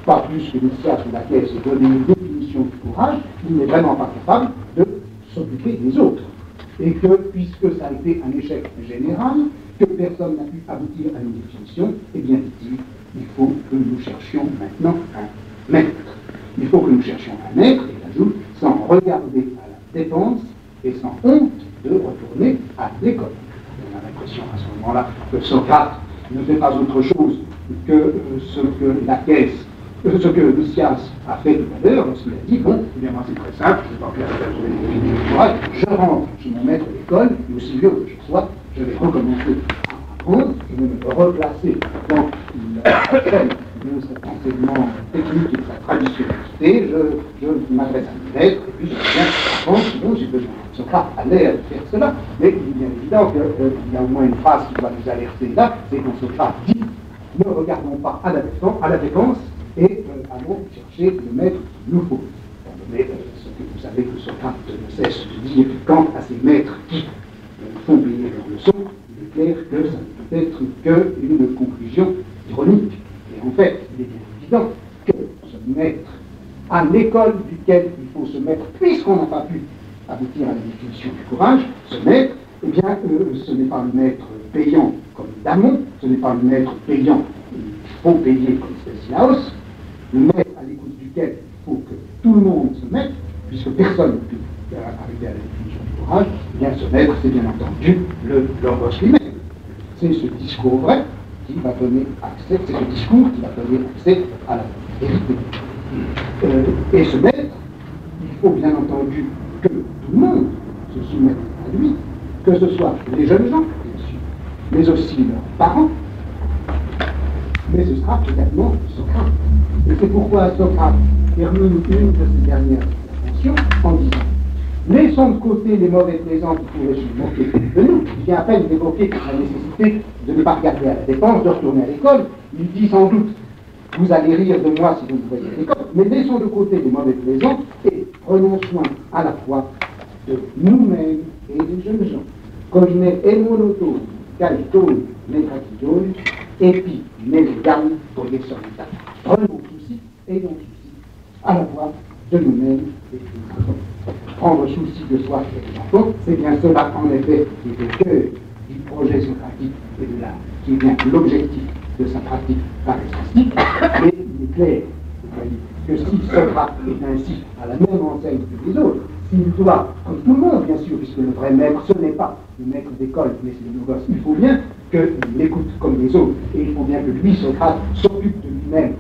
pas plus que Nicias ou Laquès, de donner une définition du courage, il n'est vraiment pas capable de s'occuper des autres. Et que, puisque ça a été un échec général, que personne n'a pu aboutir à une définition, eh bien, dit-il, il faut que nous cherchions maintenant un maître. Il faut que nous cherchions un maître, et il ajoute, sans regarder à la dépense et sans honte de retourner à l'école. On a l'impression à ce moment-là que Socrate ne fait pas autre chose que ce que Laquès, ce que Nicias a fait tout à l'heure, lorsqu'il a dit, bon, eh bien moi c'est très simple, je ne vais pas faire la courage, je rentre chez mon maître d'école, et aussi vieux que je sois, je vais recommencer à apprendre, je vais me replacer dans la chaîne de cet enseignement technique et de sa traditionnalité, je m'adresse à mon maître, et puis je viens apprendre, sinon j'ai besoin. Socrate a l'air de faire cela, mais il est bien évident qu'il y a au moins une phrase qui doit nous alerter là, c'est quand Socrate dit, ne regardons pas à la dépense, et allons chercher le maître qu'il nous faut. Mais ce que vous savez que Socrate ne cesse de dire quant à ces maîtres qui font payer leurs leçons, il est clair que ça ne peut être qu'une conclusion ironique. Et en fait, il est bien évident que ce maître, à l'école duquel il faut se mettre, puisqu'on n'a pas pu aboutir à la définition du courage, ce maître, eh bien, ce n'est pas le maître payant comme Damon, ce n'est pas le maître payant qu'il faut payer comme Stesilaos, le maître à l'écoute duquel il faut que tout le monde se mette, puisque personne ne peut arriver à la définition du courage, eh bien ce maître, c'est bien entendu le logos lui-même. C'est ce discours vrai qui va donner accès, c'est ce discours qui va donner accès à la vérité. Et ce maître, il faut bien entendu que tout le monde se soumette à lui, que ce soit les jeunes gens, bien sûr, mais aussi leurs parents, mais ce sera également Socrate. Et c'est pourquoi Socrate termine une de ses dernières interventions en disant « Laissons de côté les mauvais plaisants qui pourraient se moquer de nous. » Il vient à peine d'évoquer la nécessité de ne pas regarder à la dépense, de retourner à l'école. Il dit sans doute « Vous allez rire de moi si vous me voyez à l'école, mais laissons de côté les mauvais plaisants et prenons soin à la fois de nous-mêmes et des jeunes gens. Cogne emonoto, caïton, mécratidon, épi, mélégal, polyexorbital. Prenons souci, ayons souci à la fois de nous-mêmes et de nos enfants. Prendre souci de soi et des enfants, c'est bien cela en effet qui est le cœur du projet socratique et de l'art, qui est bien l'objectif de sa pratique parésistique. Et il est clair, que si Socrate est ainsi à la même enseigne que les autres, s'il doit, comme tout le monde bien sûr, puisque le vrai maître, ce n'est pas le maître d'école, mais c'est le logos, il faut bien qu'il l'écoute comme les autres, et il faut bien que lui, Socrate, s'occupe de lui-même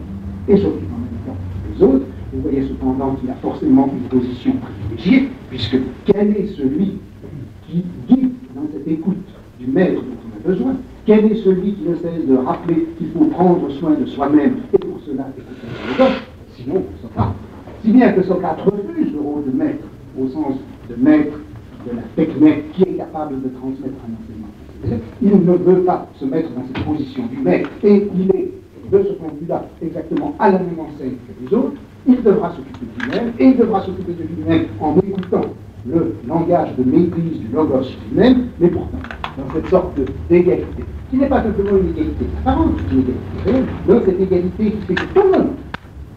et s'occupe en même temps des autres. Vous voyez cependant qu'il a forcément une position privilégiée, puisque quel est celui qui guide dans cette écoute du maître dont on a besoin? Quel est celui qui ne cesse de rappeler qu'il faut prendre soin de soi-même et pour cela écouter le gosse? Sinon, Socrate. Si bien que Socrate refuse le rôle de maître, au sens de maître de la technique qui est capable de transmettre un enseignement. Il ne veut pas se mettre dans cette position du maître, et il est, de ce point de vue-là, exactement à la même enseigne que les autres. Il devra s'occuper de lui-même, et il devra s'occuper de lui-même en écoutant le langage de maîtrise du logos lui-même, mais pourtant, dans cette sorte d'égalité, qui n'est pas simplement une égalité apparente, une égalité réelle, mais cette égalité qui fait que tout le monde,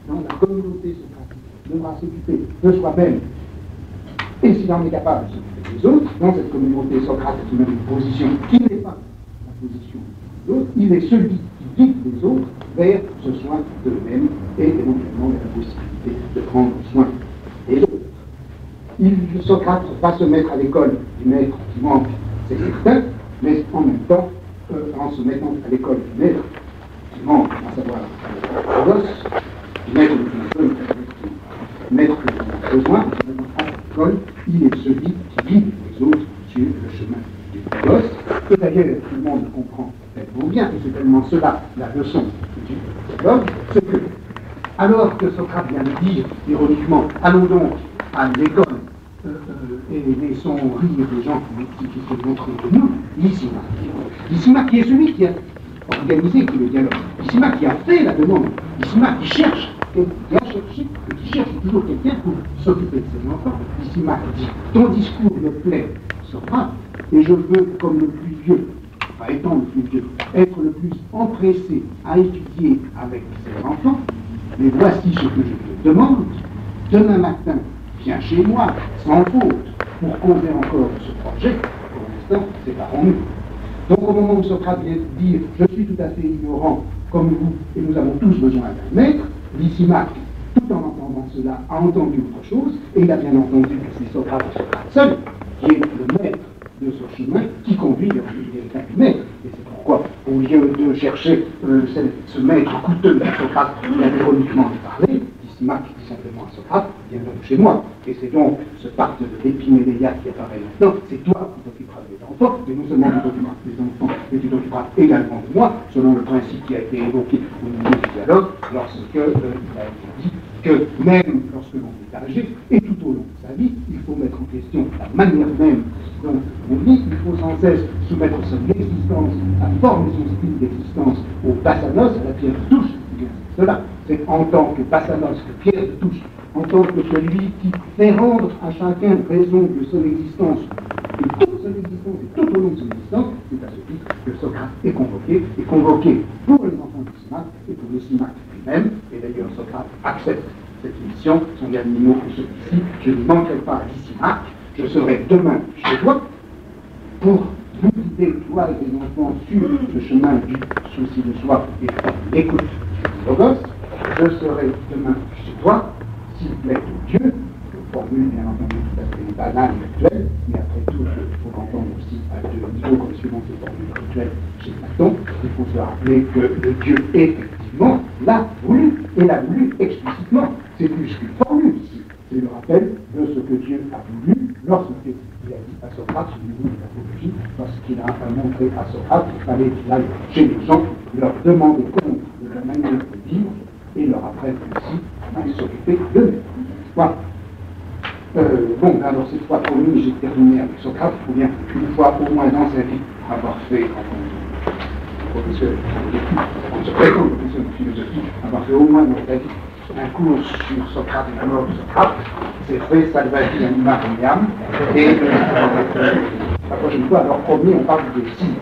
dans la communauté socratique, devra s'occuper de soi-même, et s'il en est capable de s'occuper des autres, dans cette communauté Socrate qui met une position qui n'est pas la position de l'autre, il est celui qui guide les autres vers ce soin de eux-mêmes et éventuellement vers la possibilité de prendre soin des autres. Socrate va se mettre à l'école du maître qui manque, c'est certain, mais en même temps, en se mettant à l'école du maître qui manque, à savoir le gosse, du maître de maître que l'on a besoin, il est celui qui guide les autres sur le chemin du gosse. Et d'ailleurs, tout le monde le comprend tellement bien, et c'est tellement cela la leçon du dialogue, c'est que, alors que Socrate vient de dire, ironiquement, allons donc à l'école et laissons rire les gens qui se montrent de nous, Lysimaque qui est celui qui a organisé tout le dialogue, Lysimaque qui a fait la demande, Lysimaque qui cherche, qui cherche toujours quelqu'un pour s'occuper de ses enfants. Lysimaque dit, ton discours me plaît, Socrate, et je veux, comme le plus vieux, enfin étant le plus vieux, être le plus empressé à étudier avec ses enfants, mais voici ce que je te demande, demain matin, viens chez moi, sans faute, pour causer encore de ce projet. Pour l'instant, séparons-nous. Donc au moment où Socrate vient de dire « Je suis tout à fait ignorant comme vous, et nous avons tous besoin d'un maître », Lysimaque, tout en entendant cela, a entendu autre chose, et il a bien entendu que c'est Socrate seul qui est le maître de ce chemin qui conduit vers le véritable maître. Et c'est pourquoi, au lieu de chercher ce maître coûteux de Socrate qui a ironiquement parlé, Lysimaque dit simplement à Socrate, viens donc chez moi. Et c'est donc ce pacte de l'Épiméléia qui apparaît maintenant, c'est toi qui t'occuperas des enfants, mais non seulement tu t'occuperas des enfants, mais tu t'occuperas également de moi, selon le principe qui a été évoqué au niveau du dialogue, lorsque il a été dit que même lorsque l'on est âgé, et tout au long de sa vie, il faut mettre en question la manière même dont on vit, il faut sans cesse soumettre son existence, à former son style d'existence au bassanos, à la pierre de touche. Cela, c'est en tant que bassanos, que pierre de touche, en tant que celui qui fait rendre à chacun raison de son existence, de toute son existence et tout au long de son existence, c'est à ce titre que Socrate est convoqué pour les enfants de Lysimaque et pour Lysimaque lui-même, et d'ailleurs Socrate accepte cette mission, son dernier mot est celui-ci, je ne manquerai pas à Lysimaque, je serai demain chez toi pour vous guider, toi et tes enfants, sur le chemin du souci de soi et de l'écoute du logos. Je serai demain chez toi, s'il plaît de Dieu, formule bien entendu tout à fait banale et actuelle, mais après tout, il faut l'entendre aussi à deux niveaux, comme suivant ces formules actuelles chez Platon. Il faut se rappeler que le Dieu effectivement l'a voulu, et l'a voulu explicitement. C'est plus qu'une formule ici, c'est le rappel de ce que Dieu a voulu lorsqu'il a dit à Socrate, au niveau de l'apologie, lorsqu'il a montré à Socrate qu'il fallait qu'il aille chez les gens, leur demander compte de la manière de vivre, et leur apprendre aussi à s'occuper d'eux-mêmes. Voilà. Bon, alors cette fois promis, j'ai terminé avec Socrate. Il faut bien une fois au moins dans sa vie avoir fait, professeur en se prétend professeur de philosophie, avoir fait au moins dans sa vie un cours sur Socrate et la mort de Socrate. C'est fait, salvati anima regnam. Et la prochaine fois, alors promis, on parle de cynique.